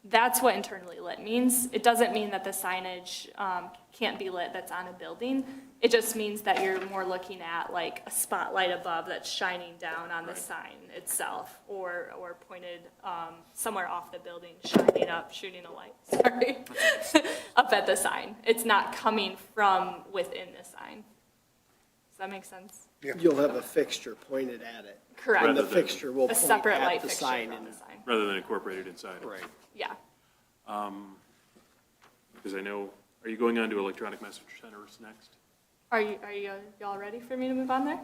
That's what internally lit means. It doesn't mean that the signage can't be lit that's on a building. It just means that you're more looking at like a spotlight above that's shining down on the sign itself, or pointed somewhere off the building, shining up, shooting a light, sorry, up at the sign. It's not coming from within the sign. Does that make sense? You'll have a fixture pointed at it. Correct. And the Rather than- fixture will A point separate at light the fixture sign. on the sign. Rather than incorporated inside it. Right. Yeah. Because I know, are you going on to electronic message centers next? Are y'all ready for me to move on there?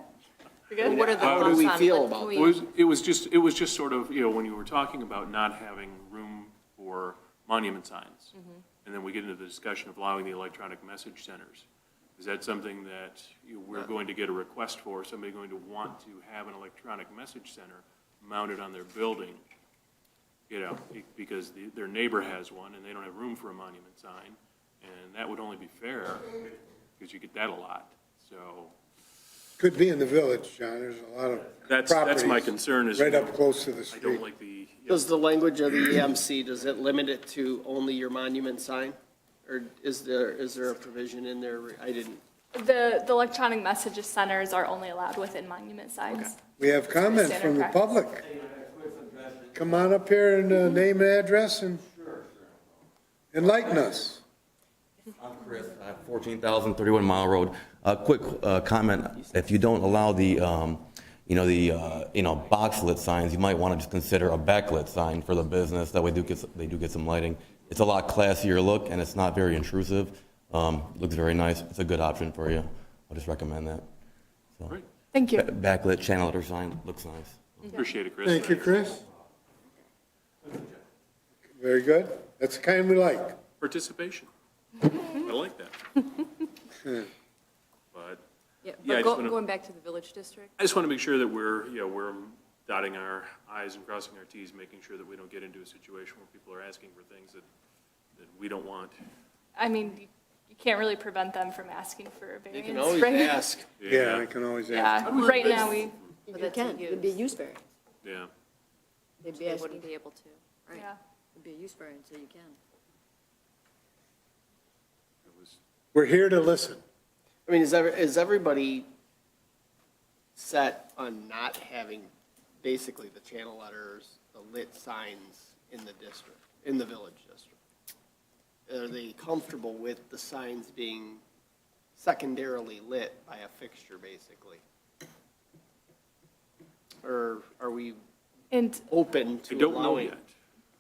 We good? What are the How do thoughts we on feel lit? about Can that? we- It was just sort of, you know, when you were talking about not having room for monument signs, and then we get into the discussion of allowing the electronic message centers, is that something that we're going to get a request for, somebody going to want to have an electronic message center mounted on their building, you know, because their neighbor has one and they don't have room for a monument sign, and that would only be fair, because you get that a lot, so. Could be in the village, John, there's a lot of That's my properties concern is. right up close to the I street. don't like the. Does the language of the EMC, does it limit it to only your monument sign? Or is there a provision in there? I didn't. The electronic messages centers are only allowed within monument signs. We have comments from the Standard public. Come on up here and name and address and enlighten us. I'm Chris, 14,031 Mile Road. A quick comment, if you don't allow the, box lit signs, you might want to just consider a backlit sign for the business. That way they do get some lighting. It's a lot classier look and it's not very intrusive. Looks very nice. It's a good option for you. I just recommend that. So, Great. Thank you. backlit channel letter sign looks nice. Appreciate it, Chris. Thank you, Chris. Very good. That's the kind we like. Participation. I like that. But Yeah, Yeah, I but just wanna- going back to the village district, I just want to make sure that we're dotting our i's and crossing our t's, making sure that we don't get into a situation where people are asking for things that we don't want. I mean, you can't really prevent them from asking for a You variance, can always right? ask. Yeah, I can always ask. Yeah, right now You that's can, a it'd be a use. use variance. Yeah. They'd be they asking, wouldn't be able to. right, yeah. it'd be a use variance, so you can. It was, We're here to listen. I mean, is everybody set on not having basically the channel letters, the lit signs in the district, in the village district? Are they comfortable with the signs being secondarily lit by a fixture, basically? Or are we And open I to don't know allowing? yet.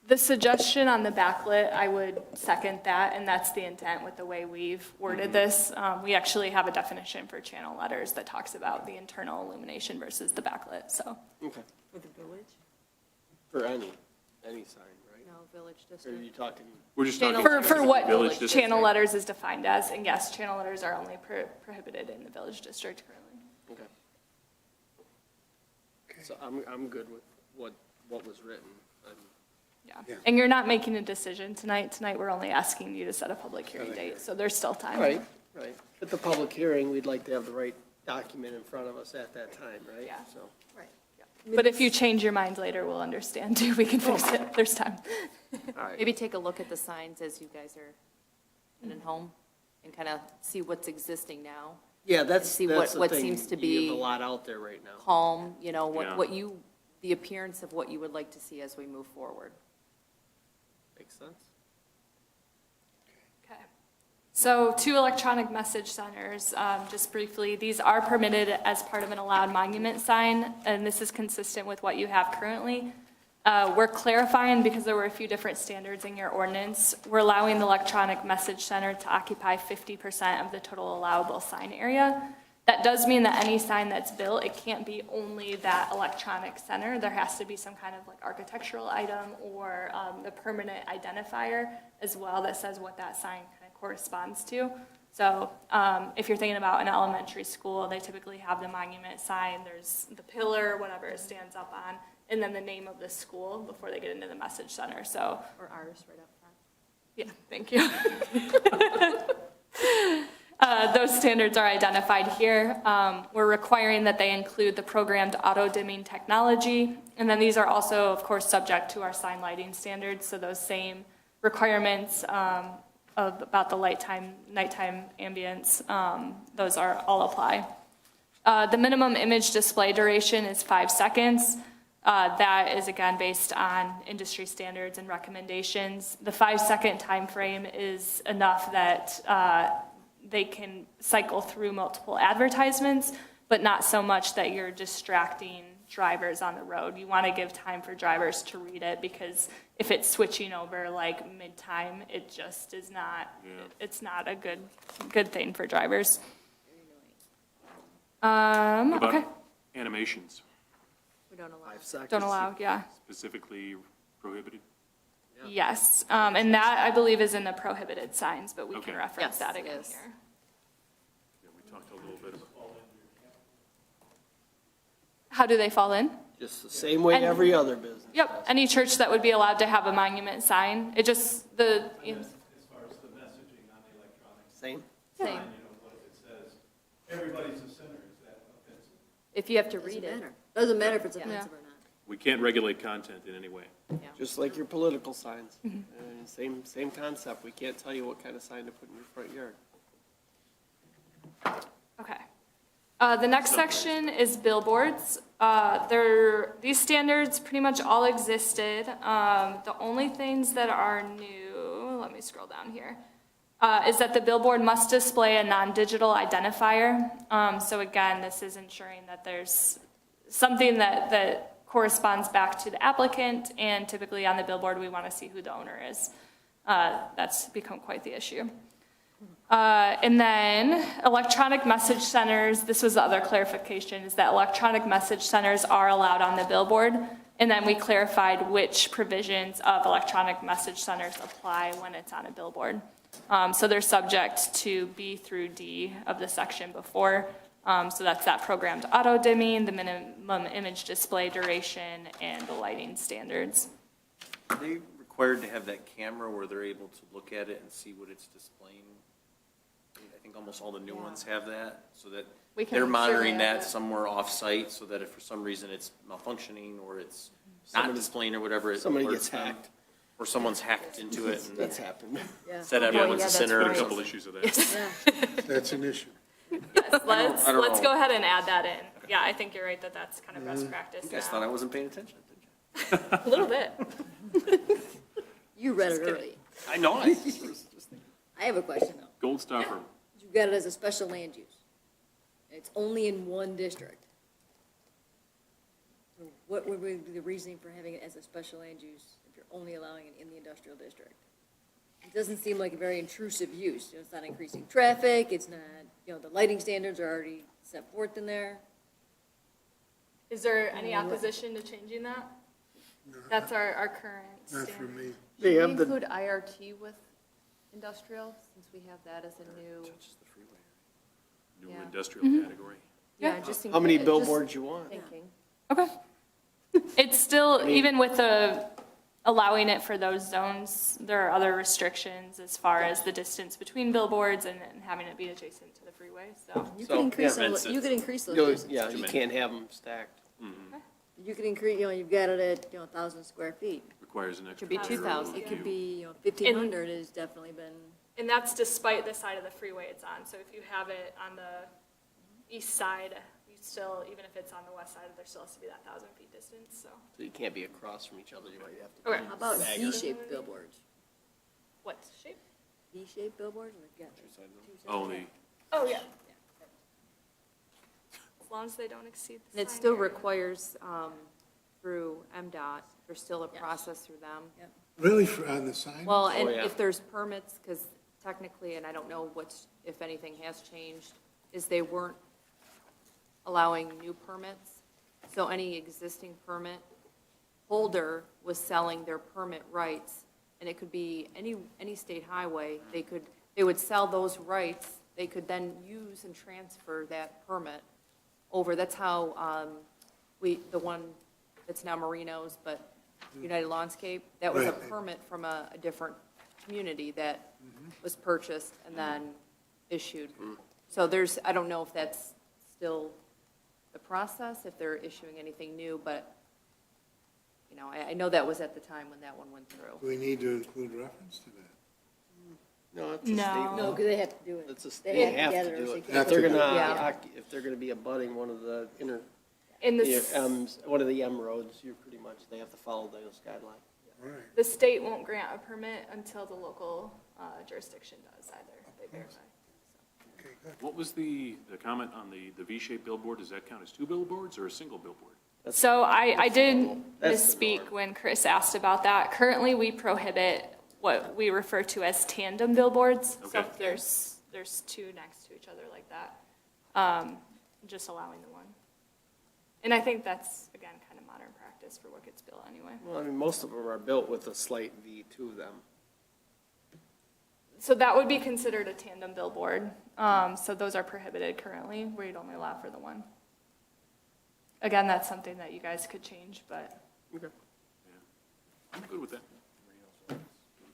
the suggestion on the backlit, I would second that, and that's the intent with the way we've worded this. We actually have a definition for channel letters that talks about the internal illumination versus the backlit, so. Okay, For the village? for any sign, right? No, village Or are district. you talking? We're just Channel- talking. For what Village district. channel letters is defined as, and yes, channel letters are only prohibited in the village district currently. Okay. So I'm good with what was written. Yeah, Yeah. and you're not making a decision tonight. Tonight, we're only asking you to set a public hearing date, so there's still time. Right. At the public hearing, we'd like to have the right document in front of us at that time, right? Yeah. So, Right. But if you change your mind later, we'll understand too. We can fix it. There's time. all right. Maybe take a look at the signs as you guys are in home and kind of see what's existing now. Yeah, that's see the what thing. seems to You be have a lot out there right now. Calm, Yeah. the appearance of what you would like to see as we move forward. Makes sense. Okay. So 2 electronic message centers, just briefly, these are permitted as part of an allowed monument sign, and this is consistent with what you have currently. We're clarifying, because there were a few different standards in your ordinance, we're allowing the electronic message center to occupy 50% of the total allowable sign area. That does mean that any sign that's built, it can't be only that electronic center. There has to be some kind of like architectural item or the permanent identifier as well that says what that sign kind of corresponds to. So if you're thinking about an elementary school, they typically have the monument sign, there's the pillar, whatever it stands up on, and then the name of the school before they get into the message center, so. Or ours right up front. Yeah, thank you. Those standards are identified here. We're requiring that they include the programmed auto-dimming technology, and then these are also, of course, subject to our sign lighting standards, so those same requirements about the nighttime ambience, those are all apply. The minimum image display duration is 5 seconds. That is, again, based on industry standards and recommendations. The 5-second time frame is enough that they can cycle through multiple advertisements, but not so much that you're distracting drivers on the road. You want to give time for drivers to read it, because if it's switching over like mid-time, it just is not, it's not a good thing for drivers. What about Okay. animations, We don't allow. 5 seconds. Don't allow, yeah. specifically prohibited? Yes, and that, I believe, is in the prohibited signs, but we Okay. can reference Yes, that it again is. here. Yeah, we talked a little bit about. How do they fall in? Just the same way And- every other business. Yep, any church that would be allowed to have a monument sign, it just, As far as the messaging on the electronic Same. Same. sign, what if it says, everybody's a sinner, is that offensive? If you have to Doesn't read it. matter. Doesn't matter if it's Yeah. offensive or not. We can't regulate content in any way. Just like your political signs. Same concept. We can't tell you what kind of sign to put in your front yard. Okay. The next section is billboards. These standards pretty much all existed. The only things that are new, let me scroll down here, is that the billboard must display a non-digital identifier. So again, this is ensuring that there's something that corresponds back to the applicant, and typically on the billboard, we want to see who the owner is. That's become quite the issue. And then electronic message centers, this was the other clarification, is that electronic message centers are allowed on the billboard. And then we clarified which provisions of electronic message centers apply when it's on a billboard. So they're subject to B through D of the section before. So that's that programmed auto dimming, the minimum image display duration, and the lighting standards. Are they required to have that camera where they're able to look at it and see what it's displaying? I think almost all the new ones have that, so that We can they're monitoring certainly add that that. somewhere off-site, so that if for some reason it's malfunctioning, or it's not Somebody- displaying, or whatever. Somebody or gets it's not, hacked. Or someone's hacked into it and That's happened. Yeah. said everyone's yeah, a that's sinner. Been or a couple something. issues of that. Yeah. That's an issue. Let's I don't go know. ahead and add that in. Yeah, I think you're right that that's kind of best practice You guys now. thought I wasn't paying attention, didn't you? A little bit. You read it early. I know. I have a question though. Gold stopper. You've got it as a special land use. It's only in one district. So what would be the reasoning for having it as a special land use if you're only allowing it in the industrial district? It doesn't seem like a very intrusive use. You know, it's not increasing traffic, it's not, you know, the lighting standards are already set forth in there. Is there any opposition to changing that? That's our current Not for standard. me. They Should have we the- include IRT with industrial, since we have that as a new? Touches the freeway. New Yeah. industrial category. Yeah, just in How many case- billboards you want? Just thinking. Okay. It's still, even with the allowing it for those zones, there are other restrictions as far as the distance between billboards and having it be adjacent to the freeway, so. You So, could increase, yeah. those- you could increase those You'll- distances. Yeah, you can't have them stacked. You could increase, you know, you've got it at, 1,000 square feet. Requires an extra. Could be 2,000. It could be, 1,500 has definitely been, And that's despite the side of the freeway it's on, so if you have it on the east side, you still, even if it's on the west side, there still has to be that 1,000 feet distance, so. So you can't be across from each other. You might have to. Okay. how about Staggered. V-shaped billboards? What shape? V-shaped billboards, we've got. Oh, the, Oh, yeah. As long as they don't exceed the And it sign still area. requires through MDOT. There's still a process through them. Really, on the sign? Well, and yeah. if there's permits, because technically, and I don't know what's, if anything has changed, is they weren't allowing new permits. So any existing permit holder was selling their permit rights, and it could be any state highway. They would sell those rights. They could then use and transfer that permit over. That's how the one that's now Marino's, but United Lawnscape, that was a Right. permit from a different community that was purchased and then issued. So I don't know if that's still the process, if they're issuing anything new, but, you know, I know that was at the time when that one went through. Do we need to include reference to that? No, it's a state No. law. No, because they have to do it. It's a, They they have have to to get it or do they it. can't If they're do it. gonna, Yeah. if they're gonna be abutting one of the In the, one of the M roads, you're pretty much, they have to follow those guidelines. Right. the state won't grant a permit until the local jurisdiction does either. They verify. Okay, good. What was the comment on the V-shaped billboard? Does that count as two billboards or a single billboard? So I did That's the misspeak norm. when Chris asked about that. Currently, we prohibit what we refer to as tandem billboards. So Okay. if there's two next to each other like that, just allowing the one. And I think that's, again, kind of modern practice for what gets built anyway. Well, I mean, most of them are built with a slight V to them. So that would be considered a tandem billboard. So those are prohibited currently, where you'd only allow for the one. Again, that's something that you guys could change, but. Okay. I'm good with that.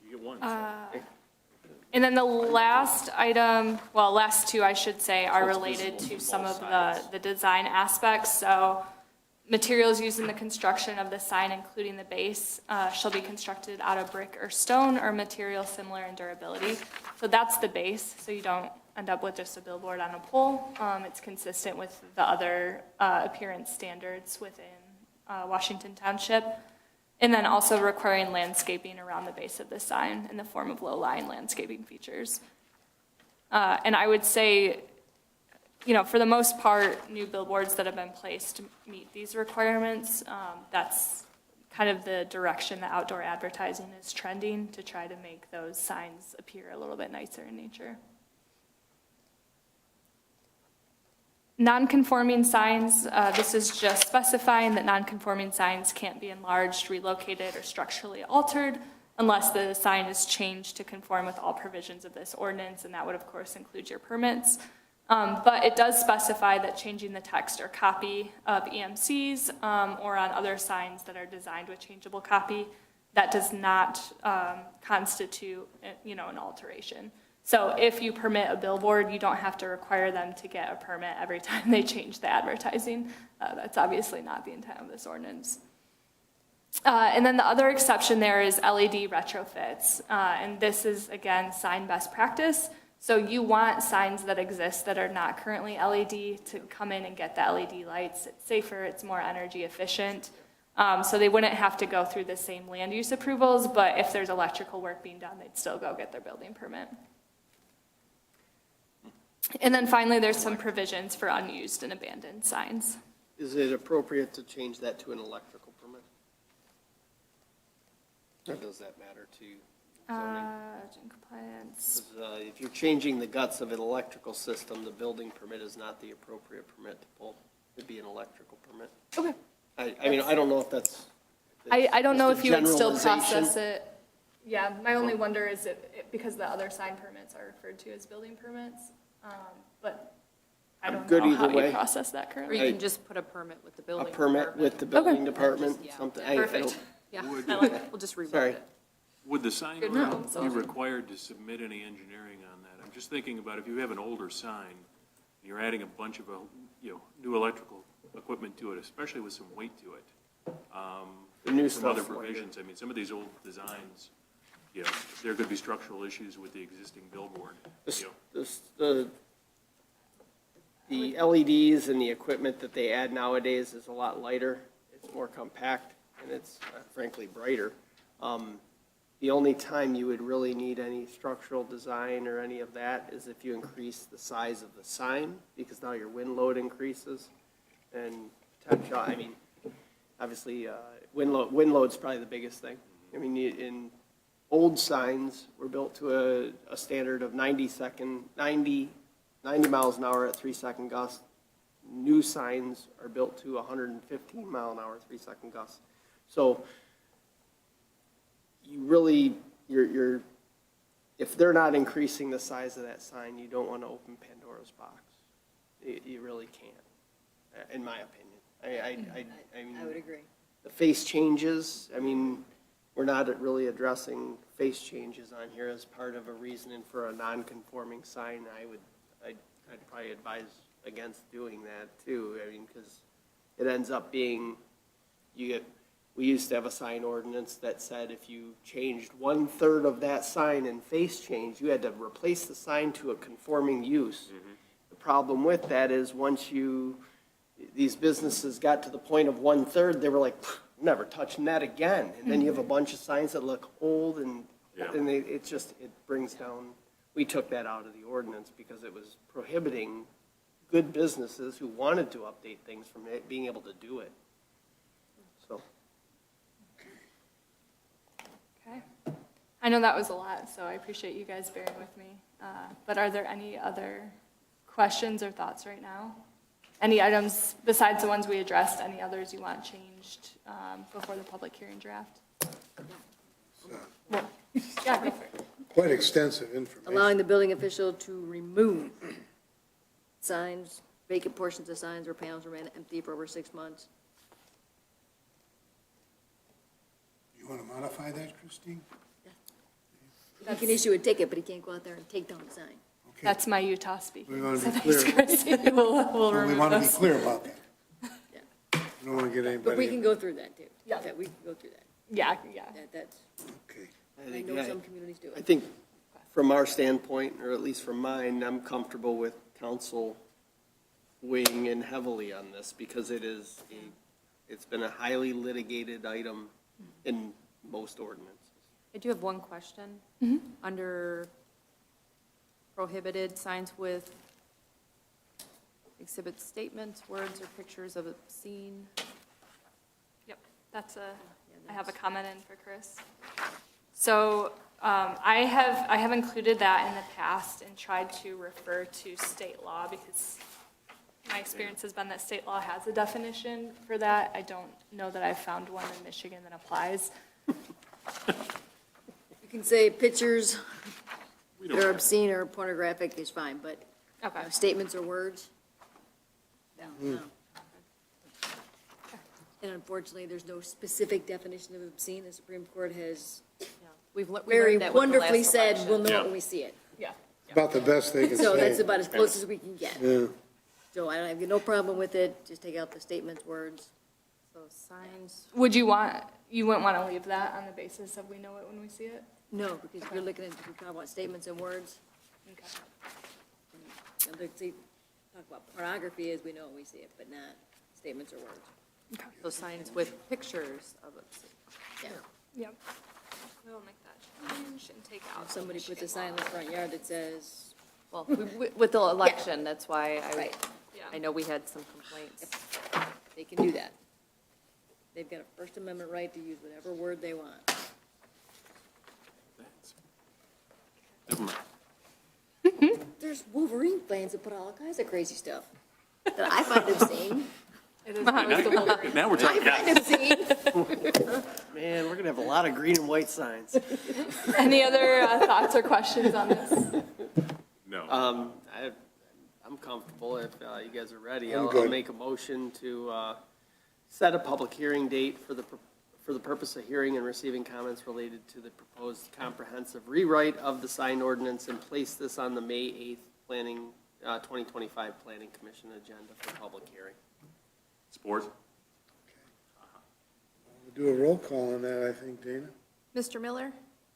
You get one. And then the last item, well, last two, I should say, are related to some of the design aspects. So materials used in the construction of the sign, including the base, shall be constructed out of brick or stone or material similar in durability. So that's the base, so you don't end up with just a billboard on a pole. It's consistent with the other appearance standards within Washington Township. And then also requiring landscaping around the base of the sign in the form of low-lying landscaping features. And I would say, you know, for the most part, new billboards that have been placed meet these requirements. That's kind of the direction that outdoor advertising is trending, to try to make those signs appear a little bit nicer in nature. Non-conforming signs, this is just specifying that non-conforming signs can't be enlarged, relocated, or structurally altered unless the sign is changed to conform with all provisions of this ordinance, and that would, of course, include your permits. But it does specify that changing the text or copy of EMCs or on other signs that are designed with changeable copy, that does not constitute, you know, an alteration. So if you permit a billboard, you don't have to require them to get a permit every time they change the advertising. That's obviously not the intent of this ordinance. And then the other exception there is LED retrofits. And this is, again, sign best practice. So you want signs that exist that are not currently LED to come in and get the LED lights. It's safer, it's more energy efficient. So they wouldn't have to go through the same land use approvals, but if there's electrical work being done, they'd still go get their building permit. And then finally, there's some provisions for unused and abandoned signs. Is it appropriate to change that to an electrical permit? Or does that matter to zoning? Compliance. 'Cause, if you're changing the guts of an electrical system, the building permit is not the appropriate permit to pull. It'd be an electrical permit. Okay. I mean, I don't know if that's. I don't know just if a you would still generalization. process it. Yeah, my only wonder is because the other sign permits are referred to as building permits, but I don't good know how either way. you process that Or currently. you can just put a permit with the A building permit department. with the building Okay. department, Yeah. something. Perfect. Yeah, I like it. We'll just reword Sorry. it. Would the sign Good owner to know. be required to submit any engineering on that? I'm just thinking about if you have an older sign, and you're adding a bunch of, new electrical equipment to it, especially with some weight to it. The new Some other stuff, like provisions, I mean, some of these old designs, there could be structural issues with the existing billboard. The LEDs and the equipment that they add nowadays is a lot lighter. It's more compact, and it's frankly brighter. The only time you would really need any structural design or any of that is if you increase the size of the sign, because now your wind load increases and potential, I mean, obviously, wind load's probably the biggest thing. I mean, in old signs were built to a standard of 90 miles an hour at 3-second gusts. New signs are built to 115 mile an hour, 3-second gusts. So you really, if they're not increasing the size of that sign, you don't want to open Pandora's box. You really can't, in my opinion. I mean, I would agree. the face changes, I mean, we're not really addressing face changes on here as part of a reasoning for a non-conforming sign. I'd probably advise against doing that too. I mean, because it ends up being, we used to have a sign ordinance that said if you changed 1/3 of that sign in face change, you had to replace the sign to a conforming use. The problem with that is once these businesses got to the point of 1/3, they were like, never touching that again. And then you have a bunch of signs that look old and it brings down, we took that out of the ordinance because it was prohibiting good businesses who wanted to update things from being able to do it. So. Okay. I know that was a lot, so I appreciate you guys bearing with me. But are there any other questions or thoughts right now? Any items besides the ones we addressed, any others you want changed before the public hearing draft? Well, yeah, go for it. Quite extensive information. Allowing the building official to remove signs, vacant portions of signs or panels remain empty for over 6 months. You want to modify that, Christine? He can issue a ticket, but he can't go out there and take down the sign. Okay. That's my Utah speaking. We want to So be thanks, clear. Chris. We'll Well, we remove want to be those. clear about that. Yeah. We don't want to get anybody. But we can go through that too. Yeah. We can go through that. Yeah. That's, Okay. I know some communities do I it. think from our standpoint, or at least from mine, I'm comfortable with council weighing in heavily on this because it's been a highly litigated item in most ordinances. I do have one question. Under prohibited signs with exhibit statements, words, or pictures of obscene. Yep, I have a comment in for Chris. So I have included that in the past and tried to refer to state law because my experience has been that state law has a definition for that. I don't know that I've found one in Michigan that applies. You can say pictures that are obscene or pornographic is fine, but Okay. statements or words? No. And unfortunately, there's no specific definition of obscene. The Supreme Court has We very learned that with the wonderfully last said, election. we'll know it when we see it. Yeah. About the best they can say. So that's about as close as we can get. Yeah. So I have no problem with it, just take out the statements, words. So signs, You wouldn't want to leave that on the basis of we know it when we see it? No, because if you're looking at, we're talking about statements and words. Okay. And let's see, talk about pornography as we know it when we see it, but not statements or words. so signs with pictures of obscene. Yeah. Yep. We'll make that change and take out. If somebody puts a sign in the front yard that says, Well, with the election, that's why right, I know we had some complaints. they can do that. They've got a First Amendment right to use whatever word they want. Never mind. There's Wolverine fans that put all kinds of crazy stuff that I find obscene. Now we're talking. I find obscene. Man, we're gonna have a lot of green and white signs. Any other thoughts or questions on this? No. I'm comfortable if you guys are ready. I'm I'll good. make a motion to set a public hearing date for the purpose of hearing and receiving comments related to the proposed comprehensive rewrite of the sign ordinance and place this on the May 8th 2025 Planning Commission agenda for public hearing. Support? We'll do a roll call on that, I think, Dana. Mr. Miller?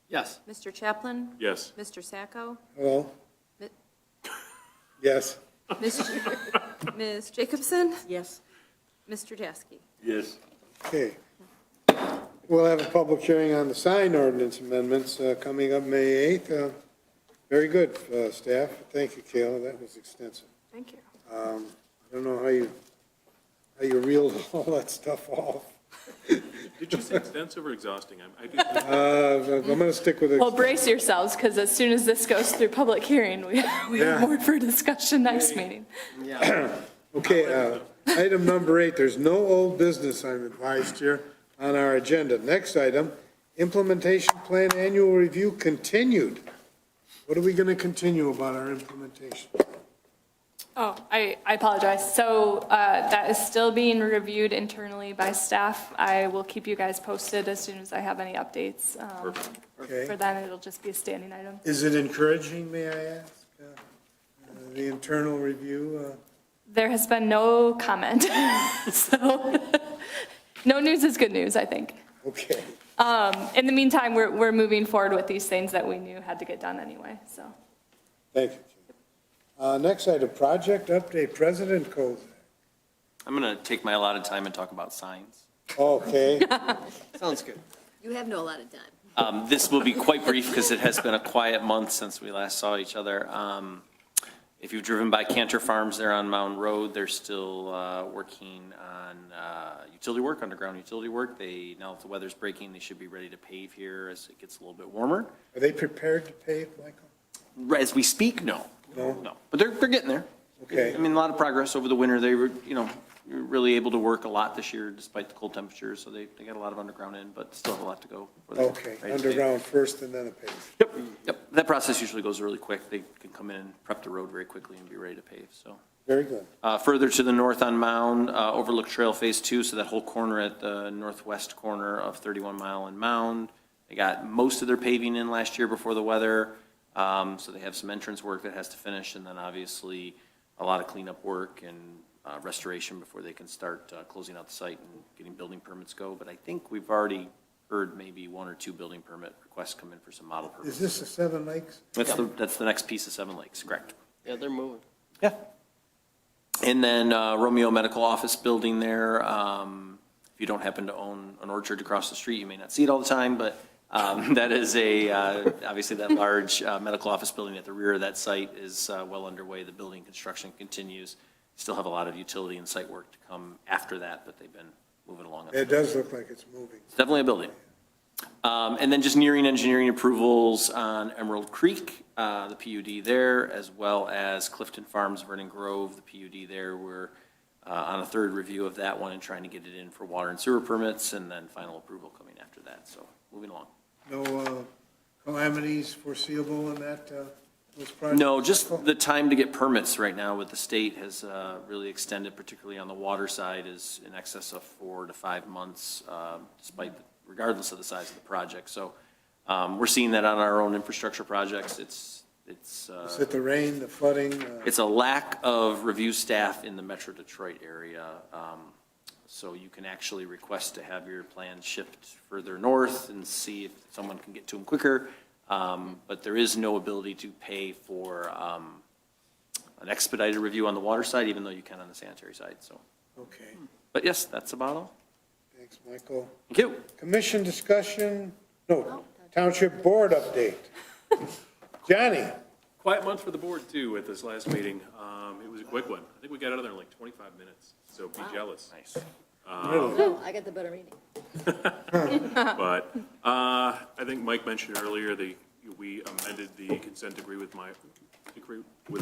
Yes. Mr. Chaplin? Yes. Mr. Sacco? Hello? Mi- Yes. Ms. Jacobson? Yes. Mr. Jaski? Yes. Okay. We'll have a public hearing on the sign ordinance amendments coming up May 8th. Very good, staff. Thank you, Kayla. That was extensive. Thank you. I don't know how you reeled all that stuff off. Did you say extensive or exhausting? I'm going to stick with it. Well, brace yourselves, because as soon as this goes through public hearing, we Yeah. have more for discussion next meeting. Yeah. Okay, item number 8, there's no old business, I'm advised here, on our agenda. Next item, implementation plan annual review continued. What are we going to continue about our implementation? Oh, I apologize. So that is still being reviewed internally by staff. I will keep you guys posted as soon as I have any updates. Okay. For then, it'll just be a standing item. Is it encouraging, may I ask, the internal review? There has been no comment, so no news is good news, I think. Okay, In the meantime, we're moving forward with these things that we knew had to get done anyway, so. thank you. Next item, project update, President Kozak. I'm going to take my allotted time and talk about signs. Okay, Sounds good. You have no allotted time. This will be quite brief because it has been a quiet month since we last saw each other. If you've driven by Cantor Farms there on Mound Road, they're still working on utility work, underground utility work. Now that the weather's breaking, they should be ready to pave here as it gets a little bit warmer. are they prepared to pave, Michael? As we speak, no. No? But they're getting there. Okay. I mean, a lot of progress over the winter. They were, really able to work a lot this year despite the cold temperatures, so they got a lot of underground in, but still have a lot to go. before they're Okay, ready to pave. underground first and then a pave. Yep. That process usually goes really quick. They can come in and prep the road very quickly and be ready to pave, so. Very good. Further to the north on Mound, Overlook Trail Phase 2, so that whole corner at the northwest corner of 31 Mile and Mound. They got most of their paving in last year before the weather, so they have some entrance work that has to finish, and then obviously a lot of cleanup work and restoration before they can start closing out the site and getting building permits go. But I think we've already heard maybe 1 or 2 building permit requests come in for some model permits. Is this the Seven Lakes? That's the next piece of Seven Lakes, correct? Yeah, they're moving. Yeah. And then Romeo Medical Office Building there, if you don't happen to own an orchard across the street, you may not see it all the time, but that is obviously that large medical office building at the rear of that site is well underway. The building construction continues. Still have a lot of utility and site work to come after that, but they've been moving along. It does look like it's moving. It's definitely a building. And then just nearing engineering approvals on Emerald Creek, the PUD there, as well as Clifton Farms, Vernon Grove, the PUD there. We're on a third review of that one and trying to get it in for water and sewer permits, and then final approval coming after that. So moving along. No calamities foreseeable in those projects? No, just the time to get permits right now with the state has really extended, particularly on the water side, is in excess of 4 to 5 months, regardless of the size of the project. So we're seeing that on our own infrastructure projects. Is it the rain, the flooding? It's a lack of review staff in the Metro Detroit area. So you can actually request to have your plans shipped further north and see if someone can get to them quicker. But there is no ability to pay for an expedited review on the water side, even though you can on the sanitary side. So, Okay, but yes, that's about all. thanks, Michael. Thank you. Commission discussion, no, Township Board update. Johnny? Quiet month for the board, too, at this last meeting. It was a quick one. I think we got out of there in like 25 minutes, so be jealous. Nice. No, I got the better meeting. But I think Mike mentioned earlier, we amended the consent decree with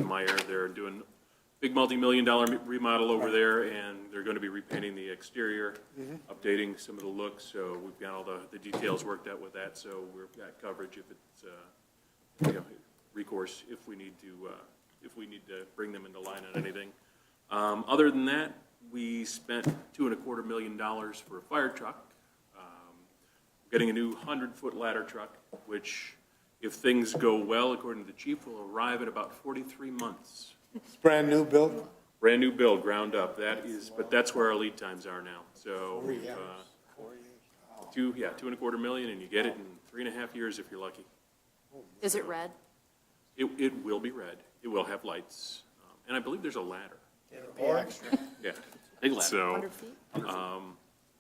Meyer. They're doing big multi-million-dollar remodel over there, and they're going to be repainting the exterior, updating some of the looks. So we've got all the details worked out with that. So we've got coverage if it's recourse if we need to bring them into line on anything. Other than that, we spent $2.25 million for a fire truck. Getting a new 100-foot ladder truck, which, if things go well, according to the chief, will arrive at about 43 months. It's brand new build? Brand new build, ground up. But that's where our lead times are now. So, $2.25 million, and you get it in 3.5 years if you're lucky. Is it red? It will be red. It will have lights, and I believe there's a ladder. Yeah, Big ladder. so. 100 feet?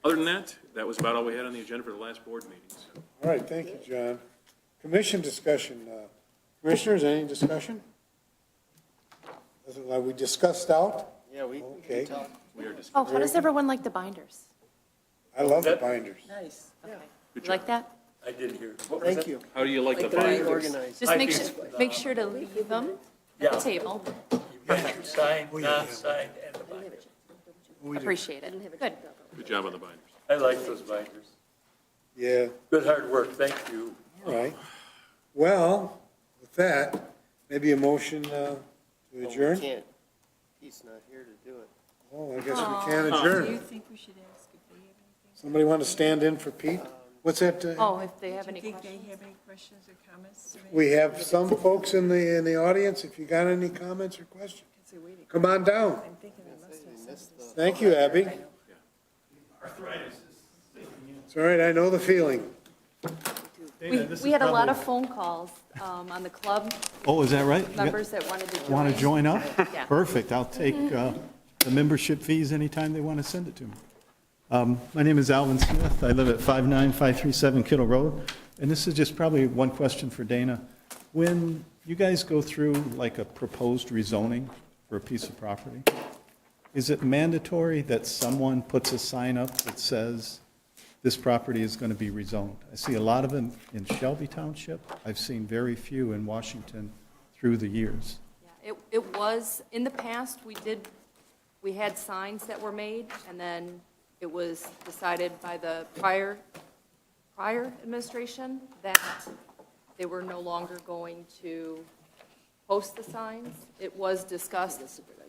Other than that, that was about all we had on the agenda for the last board meeting. So. All right, thank you, John. Commission discussion. Commissioners, any discussion? Like we discussed out? Yeah, we Okay. can talk. We are just Oh, how does everyone like the binders? I love the binders. Nice. Okay. You like that? I did hear. What was Thank it? you. How do you like the Like very binders? organized. Just I make think sure, it's, make sure to leave them at Yeah. the table. You got your signed, non-signed, and the binder. Appreciate it. Good. Good job on the binders. I like those binders. Yeah, Good hard work, thank you. all right. Well, with that, maybe a motion to adjourn? We can't. He's not here to do it. Oh, I guess we can adjourn. think we should ask if they have anything? Somebody want to stand in for Pete? What's that? Oh, if they have any Do you think questions. they have any questions or comments? to make? We have some folks in the audience. If you got any comments or questions, Because they're waiting. come on down. I'm thinking they must have something. Thank you, Abby. It's all right, I know the feeling. We had a lot of phone calls on the club Oh, is that right? members that wanted to join. Want to join up? Yeah. Perfect. I'll take the membership fees anytime they want to send it to me. My name is Alvin Smith. I live at 59537 Kittle Road. And this is just probably one question for Dana. When you guys go through like a proposed rezoning for a piece of property, is it mandatory that someone puts a sign up that says this property is going to be rezoned? I see a lot of them in Shelby Township. I've seen very few in Washington through the years. Yeah, it was, in the past, we had signs that were made, and then it was decided by the prior administration that they were no longer going to post the signs. It was discussed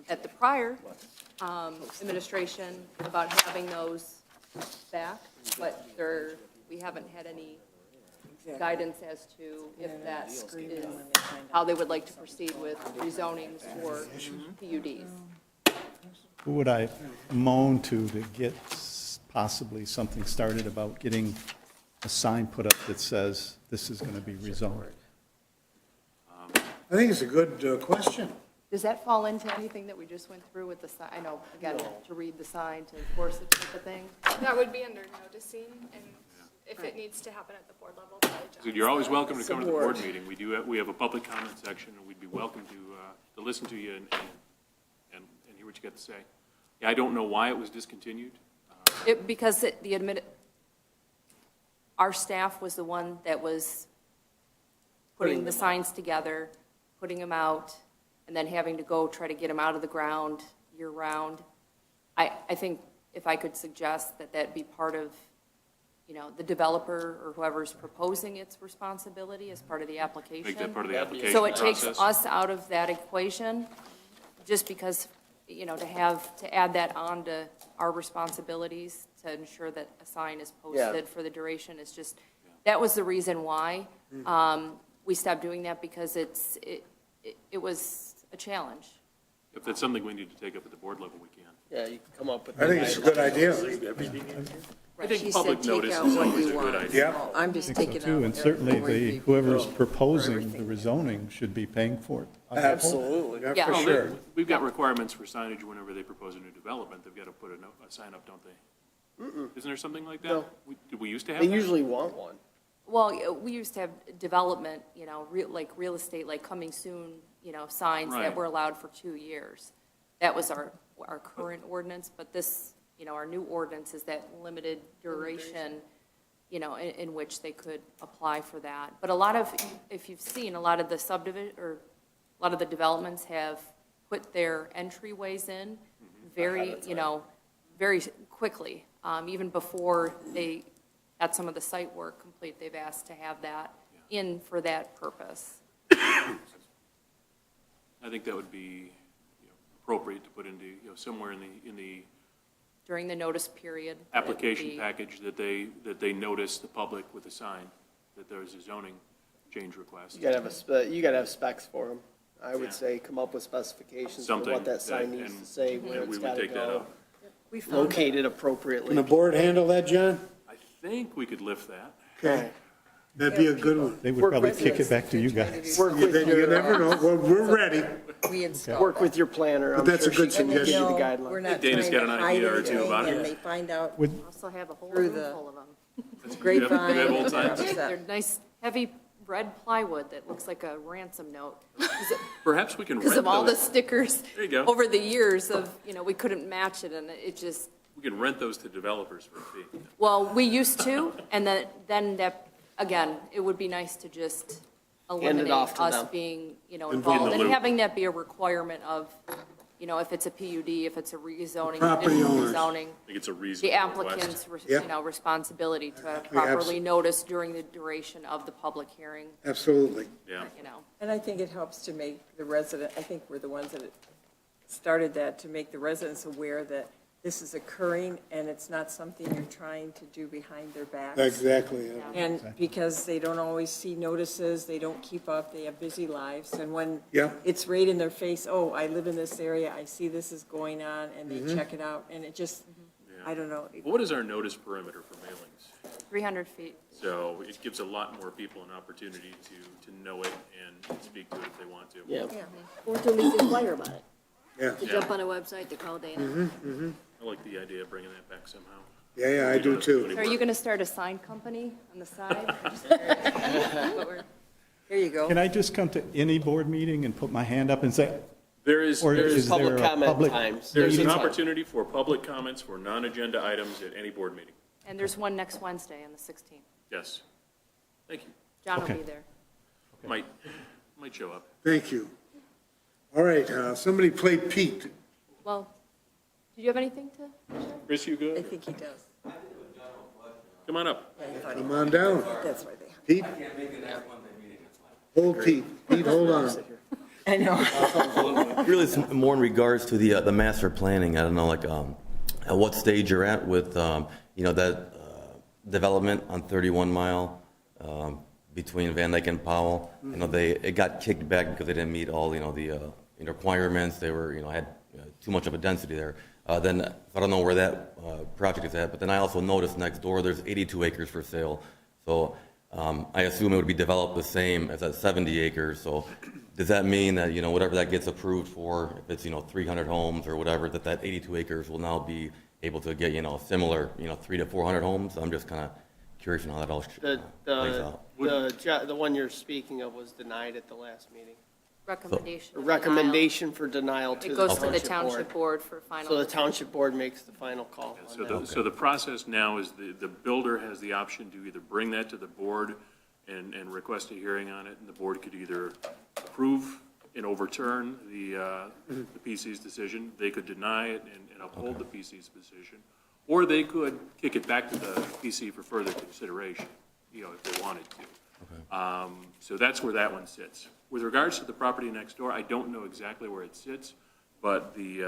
at the prior administration about having those back, but we haven't had any guidance as to if that is how they would like to proceed with rezonings for PUDs. Who would I moan to get possibly something started about getting a sign put up that says this is going to be rezoned? I think it's a good question. Does that fall into anything that we just went through with the sign? I know, again, to read the sign, to enforce it type of thing. That would be under noticing, and if it needs to happen at the board level, probably So John's you're always the welcome to come to the board Support. meeting. We have a public comment section, and we'd be welcome to listen to you and hear what you got to say. Yeah, I don't know why it was discontinued. Because our staff was the one that was putting the signs together, putting them out, and then having to go try to get them out of the ground year-round. I think if I could suggest that that be part of, the developer or whoever's proposing its responsibility as part of the application. Make that part of the application So it takes process. us out of that equation, just because, to add that on to our responsibilities to ensure that a sign is posted for the duration is just, that was the reason why we stopped doing that, because it was a challenge. If that's something we need to take up at the board level, we can. Yeah, you can come up with. I think it's a good idea. Leave everything in here. I think public notice is always a good idea. Yeah. I'm just I think taking so too, and certainly whoever's proposing the rezoning should be paying for it. Absolutely. Yeah, Yeah. for Well, sure. We've got requirements for signage whenever they propose a new development. They've got to put a sign up, don't they? Isn't there something like that? No. Did we used to have They that? usually want one. Well, we used to have development, like real estate, like coming soon, signs that Right. were allowed for 2 years. That was our current ordinance, but this, our new ordinance is that limited duration, in which they could apply for that. But if you've seen, a lot of the subdivision, or a lot of the developments have put their entryways in very, very quickly. Even before they got some of the site work complete, they've asked to have that in for that purpose. I think that would be appropriate to put into, somewhere in the During the notice period. that it would application be- package that they notice the public with a sign that there's a zoning change request. You gotta have specs for them. I Yeah. would say come up with specifications for Something what that sign that- needs and- to say, where and we it's would gotta take that go. up. We found Located Can the appropriately. board handle that, John? I think we could lift that. Okay. That'd be a good one. They would Work probably with kick us it back to you if you're trying to guys. do Work with You your, never know. Well, we're ready. We install. work with your planner. I'm that's a sure good she can give you the suggestion. We're guidelines. not Dana's trying got to an hide idea or two anything, about it. and they find out Would, Also have a whole Through room the- full of them. grapevine. You have old and signs? stuff. They're nice, heavy red plywood that looks like a ransom note. Perhaps we can rent Because of all the those. stickers There you go. over the years of, we couldn't match it, and it just, We can rent those to developers for a fee. Well, we used to, and then that, again, it would be nice to just eliminate off to us them. being, In involved, the and loop. having that be a requirement of, if it's a PUD, if it's a rezoning, Property additional owners. rezoning, I think it's a the reasonable applicant's, request. Yeah. responsibility to abs- properly notice during the duration of the public hearing, Absolutely. Yeah. And I think it helps to make the resident, I think we're the ones that started that, to make the residents aware that this is occurring and it's not something you're trying to do behind their backs. Exactly, yeah. And because they don't always see notices, they don't keep up, they have busy lives, and when Yeah. it's right in their face, oh, I live in this area, I see this is going on, and they check it out, and it just, I don't know. What is our notice perimeter for mailings? 300 feet. So it gives a lot more people an opportunity to know it and speak to it if they want to. Yeah. Yeah, or to at least inquire about it, Yeah, to jump on a website, to call Dana. I like the idea of bringing that back somehow. yeah, I do too. So are you going to start a sign company on the side? Here you go. Can I just come to any board meeting and put my hand up and say, There is, or there's is there Public a comment public? times. There's an a time. opportunity for public comments for non-agenda items at any board meeting. And there's one next Wednesday on the 16th. Yes. Thank you. John will Okay. be there. Might show up. Thank you. All right, somebody play Pete. Well, did you have anything to share? Chris, you I good? think he does. Come on up. Come on down. That's why they. Pete? Hold Pete. Pete, hold on. I know. Really, it's more in regards to the master planning. I don't know, like, at what stage you're at with, that development on 31 Mile between Van Dyke and Powell. It got kicked back because they didn't meet all, the requirements. They were, had too much of a density there. Then, I don't know where that project is at, but then I also noticed next door, there's 82 acres for sale. So I assume it would be developed the same as that 70 acres. So does that mean that, whatever that gets approved for, if it's, 300 homes or whatever, that 82 acres will now be able to get, similar, 300 to 400 homes? I'm just kind of curious on how that all plays out. The one you're speaking of was denied at the last meeting. Recommendation. A of recommendation for denial denial. to It the goes to the township township board. board for final. So the township board makes the final call on that. So the process now is the builder has the option to either bring that to the board and request a hearing on it, and the board could either approve and overturn the PC's decision, they could deny it and uphold the PC's decision, or they could kick it back to the PC for further consideration, if they wanted to. So that's where that one sits. With regards to the property next door, I don't know exactly where it sits, but the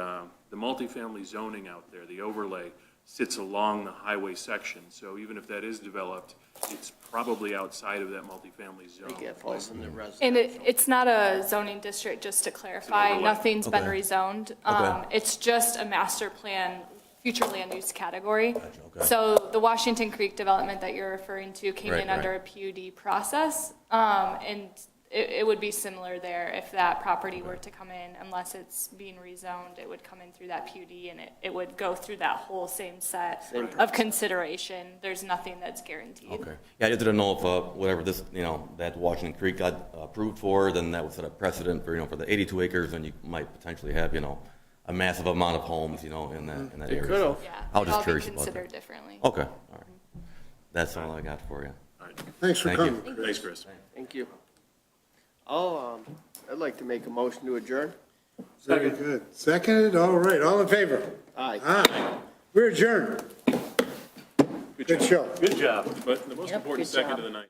multifamily zoning out there, the overlay, sits along the highway section. So even if that is developed, it's probably outside of that multifamily I think zone. that falls in the residential. And it's not a zoning district, just to clarify. overlay. Nothing's been Okay. rezoned. Okay. It's just a master plan, future land use category. okay. So the Washington Creek development that you're referring to came Right, in under a PUD process. And it would be similar there if that property were to come in, unless it's being rezoned, it would come in through that PUD and it would go through that whole same set of consideration. There's nothing that's guaranteed. Okay. Yeah, I just didn't know if, whatever this, that Washington Creek got approved for, then that would set a precedent for, for the 82 acres, and you might potentially have, a massive amount of homes, in that area. could've. Yeah, I was they'd just all be curious about considered that. differently. Okay, all right. That's all I got for you. All right. Thanks for Thank you. coming. Thanks, Chris. Thank you. I'd like to make a motion to adjourn. Very good. Seconded, all right, all in favor? Aye. Aye. We're adjourned. Good show. Good job. But the most Yep, important good second job. of the night.